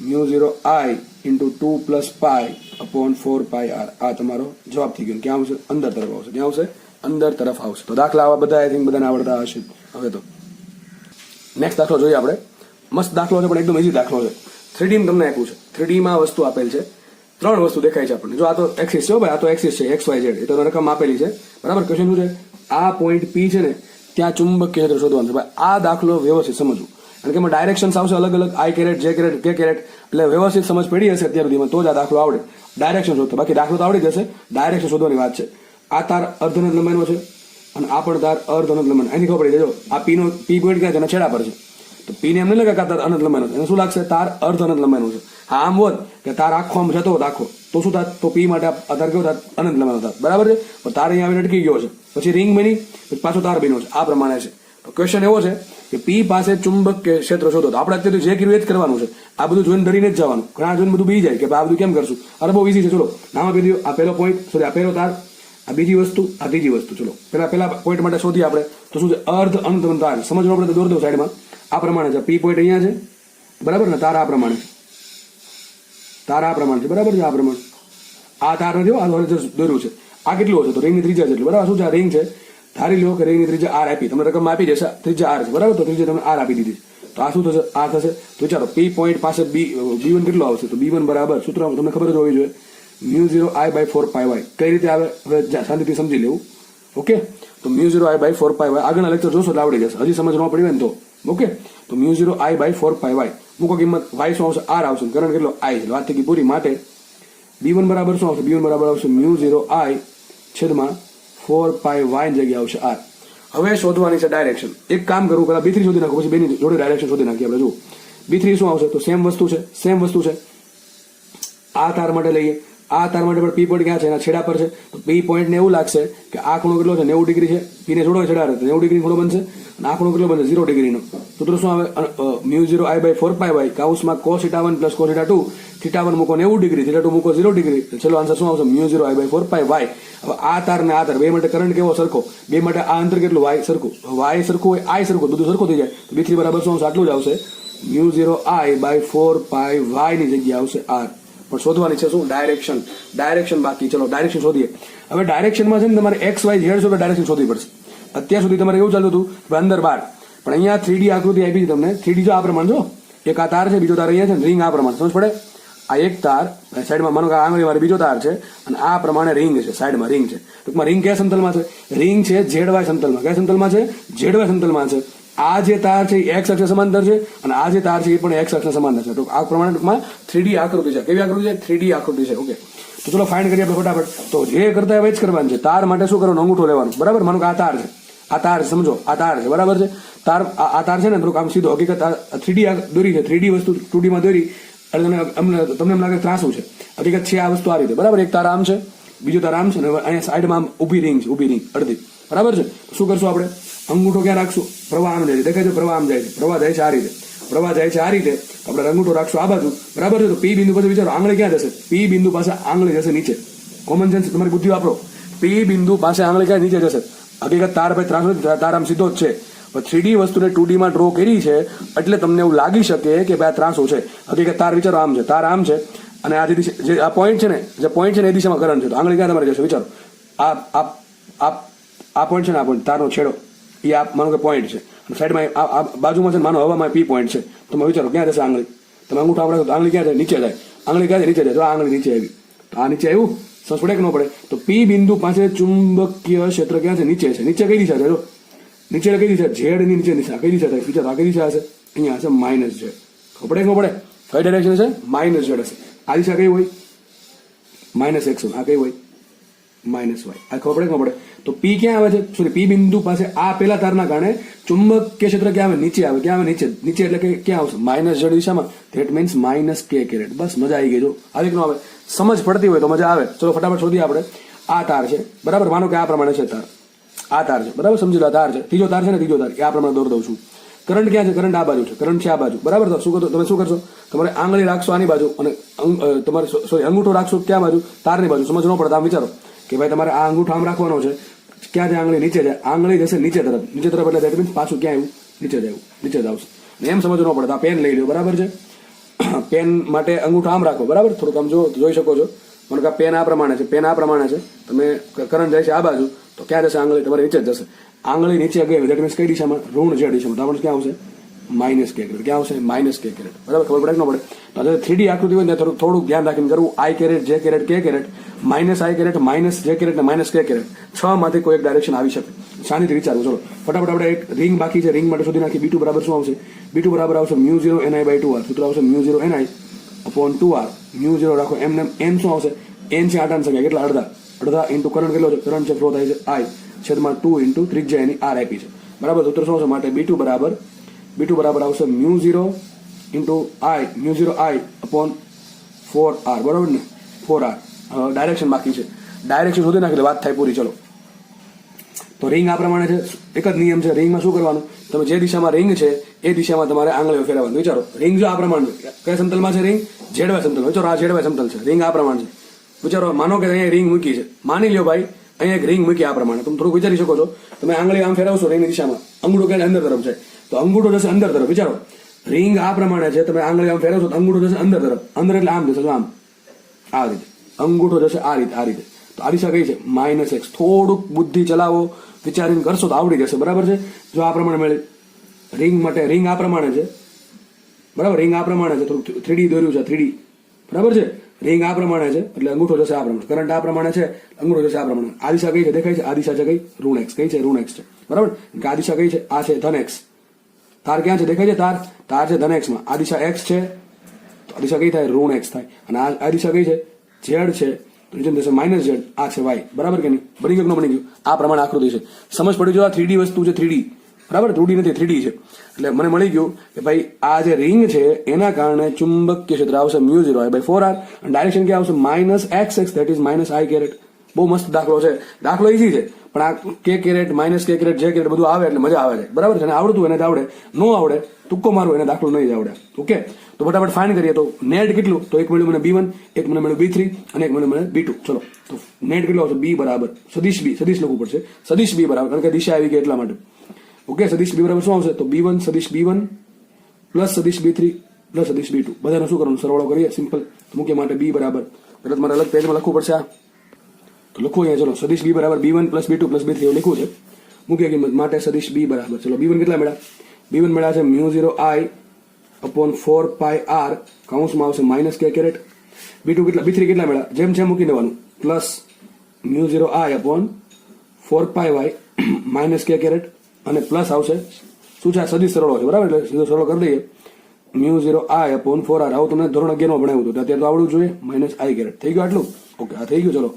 μ0i into 2 plus pi upon 4 પાઈ r. આ તમારો જવાબ થઈ ગયો. ક્યાં આવશે? અંદર તરફ આવશે. ક્યાં આવશે? અંદર તરફ આવશે. તો દાખલા આવા બધા આઈ થિંક બધાને આવડતા હશે. હવે તો નેક્સ્ટ દાખલો જોઈએ આપણે. મસ્ત દાખલો છે, પણ એકદમ ઇઝી દાખલો છે. 3D તમને આપ્યું છે. 3D માં વસ્તુ આપેલ છે, 3 વસ્તુ દેખાય છે આપણને. જો આ તો એક્સિસ છે, ભાઈ આ તો એક્સિસ છે, x y z. એ તો રકમ આપેલી છે, બરાબર? ક્વેશ્ચન શું છે? આ પોઈન્ટ P છે ને, ત્યાં ચુંબકીય ક્ષેત્ર શોધવાનું છે. ભાઈ આ દાખલો વ્યવસ્થિત સમજવું, કારણ કે એમાં ડાયરેક્શન્સ આવશે અલગ અલગ, i caret, j caret, k caret. એટલે વ્યવસ્થિત સમજ પડી હશે અત્યાર સુધીમાં તો જ આ દાખલો આવડે. ડાયરેક્શન શોધતો, બાકી દાખલો તો આવડી જશે, ડાયરેક્શન શોધવાની વાત છે. આ તાર અર્ધનત લંબાઈનો છે, અને આ પણ તાર અર્ધનત લંબાઈનો. એની ખબર પડી જાય. જો આ P નો P પોઈન્ટ ક્યાં છે? એના છેડા પર છે. તો P ને એમ નહીં લાગે કે આ તાર અનંત લંબાઈનો છે. એને શું લાગશે? તાર અર્ધનત લંબાઈનો છે. હા, આમ હોત કે તાર આખો આમ જતો હોત આખો, તો શું થાત? તો P માટે આ તાર કેવો થાત? અનંત લંબાઈનો થાત, બરાબર છે? પણ તાર અહીંયા આવીને અટકી ગયો છે, પછી રિંગ બની, પછી પાછો તાર બન્યો છે. આ પ્રમાણે છે. તો ક્વેશ્ચન એવો છે કે P પાસે ચુંબકીય ક્ષેત્ર શોધો. તો આપણે અત્યારે જે કર્યું એ જ કરવાનું છે. આ બધું જોઈને ડરીને જ જવાનું. ઘણા જોઈને બધું બી જાય કે આ બધું કેમ કરશું? અરે બહુ ઈઝી છે. ચલો નામ આપી દો. આ પહેલો પોઈન્ટ, સોરી આ પહેલો તાર, આ બીજી વસ્તુ, આ ત્રીજી વસ્તુ. ચલો પેલા પોઈન્ટ માટે શોધીએ આપણે. તો શું છે? અર્ધ અનંત તાર. સમજવું આપણે તો દોર દો સાઈડમાં. આ પ્રમાણે છે. P પોઈન્ટ અહીંયા છે, બરાબર ને? તાર આ પ્રમાણે છે, તાર આ પ્રમાણે છે, બરાબર છે? આ પ્રમાણે આ તાર નથી, આ દોર્યું છે. આ કેટલું હશે? તો રિંગની ત્રિજ્યા જેટલું, બરાબર? શું છે? આ રિંગ છે. ધારી લો કે રિંગની ત્રિજ્યા r આપી, તમને રકમ આપી દેશે, ત્રિજ્યા r છે, બરાબર? તો ત્રિજ્યા તમે r આપી દીધી. તો આ શું થશે? આ થશે. તો વિચારો P પોઈન્ટ પાસે b1 કેટલો આવશે? તો b1 બરાબર, સૂત્ર તમને ખબર જ હોવી જોઈએ, μ0i by 4 પાઈ y. કઈ રીતે આવે હવે શાંતિથી સમજી લેવું, ઓકે? તો μ0i by 4 પાઈ y આગળના લેક્ચર જોશો એટલે આવડી જશે. હજી સમજ ન પડી હોય ને તો, ઓકે? તો μ0i by 4 પાઈ y મૂકો, કિંમત y શું આવશે? r આવશે. કરંટ કેટલો? I છે. વાત થઈ પૂરી. માટે b1 બરાબર શું આવશે? b1 બરાબર આવશે μ0i છેદમાં 4 પાઈ y ની જગ્યાએ આવશે r. હવે શોધવાની છે ડાયરેક્શન. એક કામ કરવું, પેલા b3 શોધી નાખો, પછી બેની જોડે ડાયરેક્શન શોધી નાખીએ આપણે. જુઓ b3 શું આવશે? તો સેમ વસ્તુ છે. આ તાર માટે લઈએ. આ તાર માટે પણ P પોઈન્ટ ક્યાં છે? એના છેડા પર છે. તો P પોઈન્ટ ને એવું લાગશે કે આ ખૂણો કેટલો છે? 90 ડિગ્રી છે. P ને જોડો છેડા રહે તો 90 ડિગ્રી ખૂણો બનશે, અને આ ખૂણો કેટલો બનશે? 0 ડિગ્રીનો. સૂત્ર શું આવે? μ0i by 4 pi y કાઉસમાં cos θ1 plus cos θ2. θ1 મૂકો 90 ડિગ્રી, θ2 મૂકો 0 ડિગ્રી. ચલો આન્સર શું આવશે? μ0i by 4 pi y. હવે આ તાર ને આ તાર બે માટે કરંટ કેવો? સરખો. બે માટે આ અંતર કેટલું? y સરખું. y સરખું હોય, i સરખું, બધું સરખું થઈ જાય. તો b3 બરાબર શું આવશે? આટલું જ આવશે. μ0i by 4 પાઈ y ની જગ્યાએ આવશે r. પણ શોધવાની છે શું? ડાયરેક્શન બાકી. ચલો ડાયરેક્શન શોધીએ. હવે ડાયરેક્શનમાં છે ને તમારે x y z સુધી ડાયરેક્શન શોધવી પડશે. અત્યાર સુધી તમારે એવું ચાલતું હતું અંદર બહાર, પણ અહીંયા 3D આકૃતિ આપી છે તમને. 3D જો આ પ્રમાણે, જો એક આ તાર છે, બીજો તાર અહીંયા છે, રિંગ આ પ્રમાણે. સમજ પડે? આ એક તાર સાઈડમાં, માનો કે આંગળી વાળી બીજો તાર છે, અને આ પ્રમાણે રિંગ છે, સાઈડમાં રિંગ છે. ટૂંકમાં રિંગ કયા સમતલમાં છે? રિંગ છે ZY સમતલમાં. કયા સમતલમાં છે? ZY સમતલમાં છે. આ જે તાર છે એ x અક્ષને સમાંતર છે, અને આ જે તાર છે એ પણ x અક્ષને સમાંતર છે. તો આ પ્રમાણે ટૂંકમાં 3D આકૃતિ છે. કેવી આકૃતિ છે? 3D આકૃતિ છે, ઓકે? તો ચલો ફાઇન્ડ કરીએ આપણે ફટાફટ. તો જે કરતા હવે જ કરવાનું છે. તાર માટે શું કરવાનું? અંગૂઠો લેવાનો, બરાબર? માનો કે આ તાર છે, આ તાર સમજો, આ તાર છે, બરાબર છે? આ તાર છે ને થોડુંક આમ સીધો, હકીકત 3D દોરી છે, 3D વસ્તુ 2D માં દોરી એટલે તમને એમ લાગે ત્રાસું છે. હકીકત છે આ વસ્તુ આ રીતે, બરાબર? એક તાર આમ છે, બીજો તાર આમ છે, અને અહીંયા સાઈડમાં આમ ઊભી રિંગ છે, ઊભી રિંગ અડધી, બરાબર છે? શું કરશું આપણે? અંગૂઠો ક્યાં રાખશું? પ્રવાહ આમ જાય છે, દેખાય છે? પ્રવાહ આમ જાય છે, પ્રવાહ જાય છે આ રીતે, પ્રવાહ જાય છે આ રીતે. આપણે અંગૂઠો રાખશું આ બાજુ, બરાબર છે? તો P બિંદુ પાસે વિચારો, આંગળી ક્યાં જશે? P બિંદુ પાસે આંગળી જશે નીચે. કોમન સેન્સ તમારી બુદ્ધિ વાપરો. P બિંદુ પાસે આંગળી ક્યાં નીચે જશે? હકીકત તાર ભાઈ ત્રાસ નથી, તાર આમ સીધો જ છે. 3D વસ્તુને 2D માં ડ્રો કરી છે એટલે તમને એવું લાગી શકે કે ભાઈ ત્રાસો છે. હકીકત તાર વિચારો આમ છે, તાર આમ છે, અને આ જે પોઈન્ટ છે ને એ દિશામાં કરંટ છે. તો આંગળી ક્યાં તમારે જશે? વિચારો. આ આ પોઈન્ટ છે ને આ પોઈન્ટ તારનો છેડો એ આ માનો કે પોઈન્ટ છે અને સાઈડમાં આ બાજુમાં છે ને માનો હવામાં પી પોઈન્ટ છે. તમે વિચારો ક્યાં જશે આંગળી? તમે અંગૂઠો આમ રાખો તો આંગળી ક્યાં જાય? નીચે જાય. આંગળી ક્યાં જાય? નીચે જાય. તો આ આંગળી નીચે આવી, તો આ નીચે આવ્યું. સમજ પડે કે ન પડે? તો પી બિંદુ પાસે ચુંબકીય ક્ષેત્ર ક્યાં છે? નીચે છે. નીચે કઈ દિશા છે? જો નીચે કઈ દિશા? ઝેડ ની નીચે દિશા કઈ દિશા થાય? વિચારો આ કઈ દિશા હશે? અહીંયા હશે માઇનસ ઝેડ. ખબર પડે કે ન પડે? કઈ ડાયરેક્શન હશે? માઇનસ ઝેડ હશે. આ દિશા કઈ હોય? Minus x. આ કઈ હોય? Minus y. આ ખબર પડે કે ન પડે? તો પી ક્યાં આવે છે? સોરી, પી બિંદુ પાસે આ પેલા તારના કારણે ચુંબકીય ક્ષેત્ર ક્યાં આવે? નીચે આવે. ક્યાં આવે? નીચે. નીચે એટલે કે ક્યાં આવશે? માઇનસ ઝેડ દિશામાં. ધેટ મીન્સ માઇનસ કે કેરેટ. બસ મજા આવી ગઈ. જો આવે કે ન આવે? સમજ પડતી હોય તો મજા આવે. ચલો ફટાફટ શોધીએ આપણે. આ તાર છે બરાબર, માનો કે આ પ્રમાણે છે તાર. આ તાર છે બરાબર, સમજી લો. તાર છે, ત્રીજો તાર છે ને, ત્રીજો તાર એ આ પ્રમાણે દોર દઉં છું. કરંટ ક્યાં છે? કરંટ આ બાજુ છે. કરંટ છે આ બાજુ બરાબર. તો શું કરશો તમે? શું કરશો? તમારે આંગળી રાખશો આની બાજુ અને તમારે સોરી અંગૂઠો રાખશો ક્યાં બાજુ? તારની બાજુ. સમજ ન પડે આમ વિચારો કે ભાઈ તમારે આ અંગૂઠો આમ રાખવાનો છે. ક્યાં છે આંગળી? નીચે જાય. આંગળી જશે નીચે તરફ. નીચે તરફ એટલે દેટ મીન્સ પાછું ક્યાં આવ્યું? નીચે જ આવ્યું. નીચે જ આવશે. એમ સમજવું ન પડે. આ પેન લઈ લો બરાબર છે. પેન માટે અંગૂઠો આમ રાખો બરાબર. થોડુંક આમ જોઈ શકો છો. મને કે પેન આ પ્રમાણે છે. પેન આ પ્રમાણે છે. તમે કરંટ જાય છે આ બાજુ, તો ક્યાં જશે? આંગળી તમારે નીચે જ જશે. આંગળી નીચે ગઈ દેટ મીન્સ કઈ દિશામાં? ઋણ ઝેડ દિશામાં. તો આપણે ક્યાં આવશે? માઇનસ કે કેરેટ. ક્યાં આવશે? માઇનસ કે કેરેટ. બરાબર. ખબર પડે કે ન પડે? તો આજે 3D આકૃતિ હોય ને થોડુંક ધ્યાન રાખીને કરવું. આઈ કેરેટ, જે કેરેટ, કે caret, minus i caret, minus જે કેરેટ ને માઇનસ કે કેરેટ. 6 માંથી કોઈ એક ડાયરેક્શન આવી શકે. શાંતિથી વિચારવું. ચલો ફટાફટ આપણે એક રિંગ બાકી છે. રિંગ માટે શોધી નાખી. B2 બરાબર શું આવશે? B2 બરાબર આવશે μ0ni/2r. સૂત્ર આવશે μ0ni/2r. μ0 રાખો એમને. n શું આવશે? n છે આટાની સંખ્યા. કેટલા? અડધા ઇન્ટુ કરંટ કેટલો છે? કરંટ છે ફ્લો થાય છે I છેદમાં 2 ઇન્ટુ ત્રિજ્યા એની r આપી છે બરાબર. સૂત્ર શું આવશે? માટે B2 બરાબર આવશે μ0 ઇન્ટુ I μ0I/4r બરાબર ને? 4r. ડાયરેક્શન બાકી છે. ડાયરેક્શન શોધી નાખી વાત થાય પૂરી. ચલો તો રિંગ આ પ્રમાણે છે. એક જ નિયમ છે રિંગમાં. શું કરવાનું? તમે જે દિશામાં રિંગ છે એ દિશામાં તમારે આંગળીઓ ફેરવવાનું. વિચારો રિંગ જો આ પ્રમાણે છે. કયા સમતલમાં છે રિંગ? ઝેડવાય સમતલ. વિચારો આ ઝેડવાય સમતલ છે. રિંગ આ પ્રમાણે છે. વિચારો માનો કે અહીંયા રિંગ મૂકી છે. માની લ્યો ભાઈ અહીંયા એક રિંગ મૂકી આ પ્રમાણે. તમે થોડુંક વિચારી શકો છો. તમે આંગળી આમ ફેરવશો રિંગની દિશામાં, અંગૂઠો ક્યાં અંદર તરફ છે? તો અંગૂઠો જશે અંદર તરફ. વિચારો રિંગ આ પ્રમાણે છે. તમે આંગળી આમ ફેરવશો તો અંગૂઠો જશે અંદર તરફ. અંદર એટલે આમ જશે. આમ આ રીતે અંગૂઠો જશે. આ રીતે. તો આ દિશા કઈ છે? Minus x. થોડુંક બુદ્ધિ ચલાવો, વિચારીને કરશો તો આવડી જશે બરાબર છે. જો આ પ્રમાણે મળે રિંગ માટે. રિંગ આ પ્રમાણે છે બરાબર. રિંગ આ પ્રમાણે છે. થોડુંક 3D દોર્યું છે. 3D બરાબર છે. રિંગ આ પ્રમાણે છે એટલે અંગૂઠો જશે આ પ્રમાણે. કરંટ આ પ્રમાણે છે, અંગૂઠો જશે આ પ્રમાણે. આ દિશા કઈ છે? દેખાય છે? આ દિશા છે કઈ? ઋણ એક્સ. કઈ છે? ઋણ એક્સ છે બરાબર. આ દિશા કઈ છે? આ છે ધન એક્સ. તાર ક્યાં છે? દેખાય છે? તાર છે ધન એક્સ માં. આ દિશા એક્સ છે તો આ દિશા કઈ થાય? ઋણ એક્સ થાય. અને આ દિશા કઈ છે? ઝેડ છે તો નીચે જશે માઇનસ ઝેડ. આ છે વાય બરાબર કે નહીં? બની ગયું કે ન બની ગયું? આ પ્રમાણે આકૃતિ છે. સમજ પડી? જો આ 3D વસ્તુ છે. 3D બરાબર. 2D નથી 3D છે. એટલે મને મળી ગયું કે ભાઈ આ જે રિંગ છે એના કારણે ચુંબકીય ક્ષેત્ર આવશે μ0I/4r અને ડાયરેક્શન ક્યાં આવશે? Minus x x. That is minus i caret. બહુ મસ્ત દાખલો છે. દાખલો ઈઝી છે પણ આ કે કેરેટ, માઇનસ કે કેરેટ, જે કેરેટ બધું આવે એટલે મજા આવે છે બરાબર છે. આવડતું એને જ આવડે. ન આવડે તુક્કો મારવો એને દાખલો નહીં જ આવડે. ઓકે તો ફટાફટ ફાઇન કરીએ. તો નેટ કેટલું? તો એક મળ્યું મને B1, એક મને મળ્યું B3 અને એક મને B2. ચલો તો નેટ કેટલો આવશે? B બરાબર સદિશ B. સદિશ લખવું પડશે. સદિશ B બરાબર કારણ કે દિશા આવી ગઈ એટલા માટે. ઓકે સદિશ B બરાબર શું આવશે? તો B1 સદિશ B1 પ્લસ સદિશ B3 પ્લસ સદિશ B2. બધાને શું કરવાનું? સરવાળો કરીએ. સિમ્પલ. મૂકીએ માટે B બરાબર. એટલે તમારે અલગ પેજમાં લખવું પડશે. આ તો લખો અહીંયા. ચલો સદિશ B બરાબર B1 plus B2 plus B3 એવું લખ્યું છે. મૂકીએ કિંમત માટે સદિશ B બરાબર. ચલો B1 કેટલા મળ્યા? B1 મળ્યા છે μ0I/4πr કૌંસમાં આવશે માઇનસ કે કેરેટ. B2 કેટલા? B3 કેટલા મળ્યા? જેમ મૂકી દેવાનું પ્લસ μ0I/4πy માઇનસ કે કેરેટ અને પ્લસ આવશે શું છે? સદિશ સરળો છે બરાબર. એટલે સીધો સરળો કરી દઈએ. μ0I/4r. આવું તમને ધોરણ 11 માં ભણાવ્યું હતું અત્યારે તો આવડવું જોઈએ. Minus i caret. થઈ ગયું આટલું? ઓકે આ થઈ ગયું. ચલો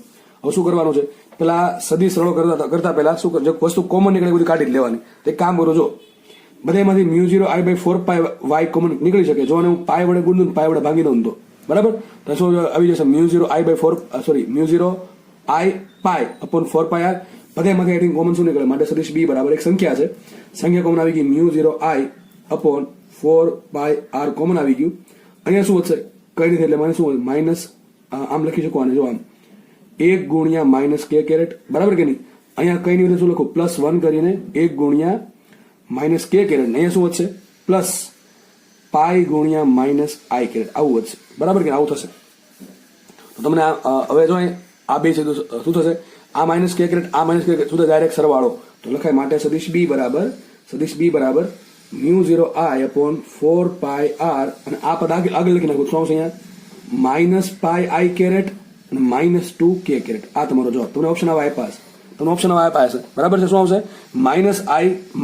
હવે શું કરવાનું છે? પેલા સદિશ સરળો કરતા પહેલા શું જે વસ્તુ કોમન નીકળે બધી કાઢી લેવાની. તો એક કામ કરો. જો બધામાંથી μ0I/4πy કોમન નીકળી શકે. જો હું પાય વડે ગુણું પાય વડે ભાગી દઉં તો બરાબર. તો શું આવી જશે? μ0I/4πr. બધામાંથી આઈ થિંક કોમન શું નીકળે? માટે સદિશ B બરાબર એક સંખ્યા છે. સંખ્યા કોમન આવી ગઈ. μ0I/4πr કોમન આવી ગયું. અહીંયા શું વધશે? કઈ નથી એટલે મને શું માઇનસ આમ લખી શકો. અને જો આમ 1 ગુણ્યા માઇનસ કે કેરેટ બરાબર કે નહીં? અહીંયા કઈ નહીં શું લખું? +1 કરીને 1 ગુણ્યા માઇનસ કે કેરેટ. અહીંયા શું વધશે? પ્લસ પાઈ ગુણ્યા માઇનસ આઈ કેરેટ. આવું વધશે બરાબર કે આવું થશે. તો તમને હવે જો આ બે છે તો શું થશે? આ માઇનસ કે કેરેટ આ માઇનસ કે સુધી ડાયરેક્ટ સરવાળો તો લખાય માટે સદિશ બી બરાબર મ્યુ 0 આઈ અપોન 4 પાઈ આર અને આ પદ આગળ લખી નાખું શું આવશે અહીંયા માઇનસ પાઈ આઈ કેરેટ અને માઇનસ 2 કે કેરેટ આ તમારો જવાબ તમને ઓપ્શન આપ્યા હશે બરાબર છે શું આવશે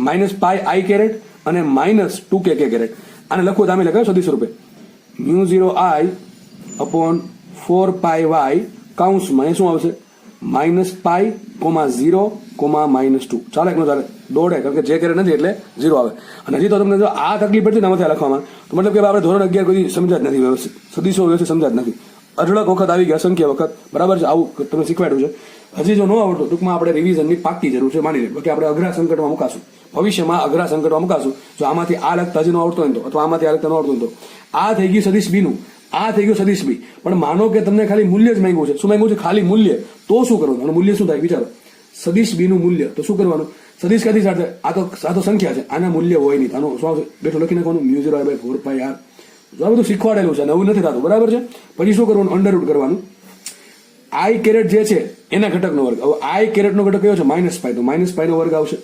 માઇનસ પાઈ આઈ કેરેટ અને માઇનસ 2 કે કેરેટ આને લખવું તો અમે લખાય સદિશ રૂપે મ્યુ 0 આઈ અપોન 4 પાઈ વાય કાઉન્સમાં એ શું આવશે minus pi comma 0 comma minus 2 ચાલે કે ન ચાલે દોડે કારણ કે જે કેરેટ નથી એટલે 0 આવે અને હજી તો તમને જો આ તકલીફ પડતી ને આમાંથી લખવામાં તો મતલબ કે આપણે ધોરણ 11 કોઈ સમજ્યા જ નથી વ્યવસ્થિત સદીશો વ્યવસ્થિત સમજ્યા જ નથી અઢળક વખત આવી ગયા અસંખ્ય વખત બરાબર છે આવું તમે શીખવાડ્યું છે હજી જો ન આવડતું ટૂંકમાં આપણે રિવિઝનની પાક્કી જરૂર છે માની લે કે આપણે અઘરા સંકટમાં મુકાશું ભવિષ્યમાં અઘરા સંકટમાં મુકાશું જો આમાંથી આ લખતા હજી ન આવડતો હોય તો અથવા આમાંથી આ લખતા ન આવડતું હોય તો આ થઈ ગયું સદીશ બી નું આ થઈ ગયું સદીશ બી પણ માનો કે તમને ખાલી મૂલ્ય જ માંગ્યું છે શું માંગ્યું છે ખાલી મૂલ્ય તો શું કરવાનું આનું મૂલ્ય શું થાય વિચારો સદીશ બી નું મૂલ્ય તો શું કરવાનું સદીશ ક્યાંથી સાથે આ તો સંખ્યા છે આના મૂલ્ય હોય નહીં આનું શું આવશે બેઠો લખી નાખવાનું મ્યુ 0 બાય 4 પાઈ આર જો આ બધું શીખવાડેલું છે નવું નથી થતું બરાબર છે પછી શું કરવાનું અંડરરૂટ કરવાનું આઈ કેરેટ જે છે એના ઘટકનો વર્ગ હવે આઈ કેરેટ નો ઘટક કયો છે માઇનસ પાઈ તો માઇનસ પાઈ નો વર્ગ આવશે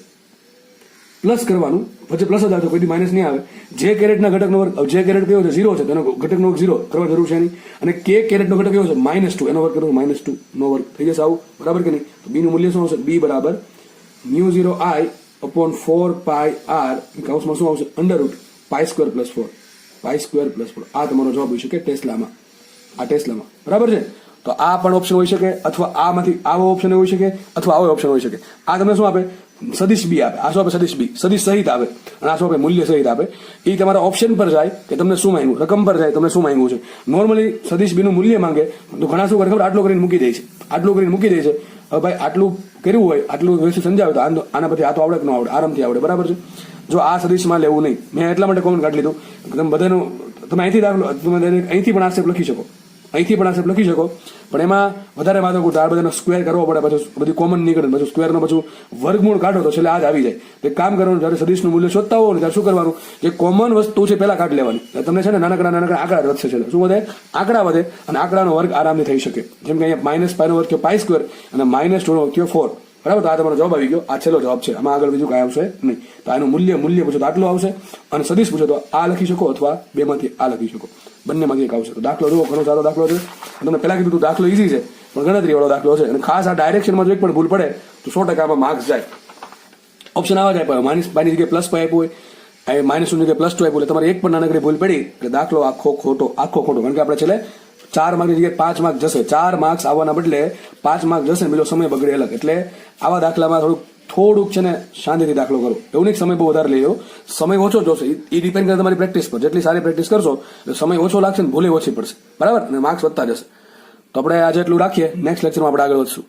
પ્લસ કરવાનું પછી પ્લસ જ આવશે કોઈ માઇનસ નહીં આવે જે કેરેટના ઘટકનો વર્ગ જે કેરેટ કયો છે 0 છે તેનો ઘટકનો વર્ગ 0 કરવા જરૂર છે નહીં અને કે કેરેટનો ઘટક કયો છે -2 એનો વર્ગ કરવો -2 નો વર્ગ થઈ જશે આવું બરાબર કે નહીં તો બી નું મૂલ્ય શું આવશે બી બરાબર મ્યુ 0 આઈ અપોન 4 પાઈ આર કાઉન્સમાં શું આવશે અંડરરૂટ પાઈ સ્ક્વેર પ્લસ 4 આ તમારો જવાબ હોઈ શકે ટેસ્લામાં બરાબર છે તો આ પણ ઓપ્શન હોઈ શકે અથવા આમાંથી આવો ઓપ્શન હોઈ શકે અથવા આવો ઓપ્શન હોઈ શકે આ તમને શું આપે સદિશ બી આપે આ શું આપે સદિશ બી સદિશ સહિત આપે અને આ શું આપે મૂલ્ય સહિત આપે એ તમારા ઓપ્શન પર જાય કે તમને શું માંગ્યું રકમ પર જાય તમને શું માંગ્યું છે નોર્મલી સદિશ બી નું મૂલ્ય માંગે તો ઘણા શું કરે ખબર આટલું કરીને મૂકી દે છે હવે ભાઈ આટલું કર્યું હોય આટલું વ્યવસ્થિત સમજાવે તો આના પછી આ તો આવડે કે ન આવડે આરામથી આવડે બરાબર છે જો આ સદિશમાં લેવું નહીં મેં એટલા માટે કોમેન્ટ કાઢી લીધું તમે બધાનું તમે અહીંથી દાખલો તમે અહીંથી પણ આક્ષેપ લખી શકો પણ એમાં વધારે માથાકૂટ આ બધાનો સ્ક્વેર કરવો પડે પછી બધી કોમન નીકળે પછી સ્ક્વેરનો પછી વર્ગમૂળ કાઢો તો છેલ્લે આ જ આવી જાય તો કામ કરવાનું જ્યારે સદિશનું મૂલ્ય શોધતા હોવ ને ત્યારે શું કરવાનું જે કોમન વસ્તુ છે પહેલા કાઢી લેવાની તમને છે ને નાનકડા આંકડા વધશે છેલ્લે શું વધે આંકડા વધે અને આંકડાનો વર્ગ આરામથી થઈ શકે જેમ કે અહીંયા માઇનસ પાઈનો વર્ગ થયો પાઈ સ્ક્વેર અને -2 નો વર્ગ થયો 4 બરાબર તો આ તમારો જવાબ આવી ગયો આ છેલ્લો જવાબ છે આમાં આગળ બીજું કાંઈ આવશે નહીં તો આનું મૂલ્ય પૂછો તો આટલું આવશે અને સદિશ પૂછો તો આ લખી શકો અથવા બેમાંથી આ લખી શકો બંનેમાંથી એક આવશે તો દાખલો જુઓ ઘણો સારો દાખલો છે તમને પહેલા કીધું દાખલો ઈઝી છે પણ ગણતરી વાળો દાખલો છે અને ખાસ આ ડાયરેક્શનમાં જો એક પણ ભૂલ પડે તો 100% આમાં માર્ક્સ જાય ઓપ્શન આવા જ આપ્યા માઇનસ પાઈની જગ્યાએ પ્લસ પાઈ આપ્યું હોય -2 ની જગ્યાએ +2 આપ્યું એટલે તમારે એક પણ નાનકડી ભૂલ પડી એટલે દાખલો આખો ખોટો કારણ કે આપણે છેલ્લે 4 માર્કની જગ્યાએ 5 માર્ક જશે 4 માર્ક્સ આવવાના બદલે 5 માર્ક જશે બીજો સમય બગડે અલગ એટલે આવા દાખલામાં થોડુંક છે ને શાંતિથી દાખલો કરો એવું નહીં સમય બહુ વધારે લઈ લો સમય ઓછો જોશે એ ડિપેન્ડ કરે તમારી પ્રેક્ટિસ પર જેટલી સારી પ્રેક્ટિસ કરશો એટલે સમય ઓછો લાગશે ને ભૂલે ઓછી પડશે બરાબર અને માર્ક્સ વધતા જશે તો આપણે આજે એટલું રાખીએ નેક્સ્ટ લેક્ચરમાં આપણે આગળ વધશું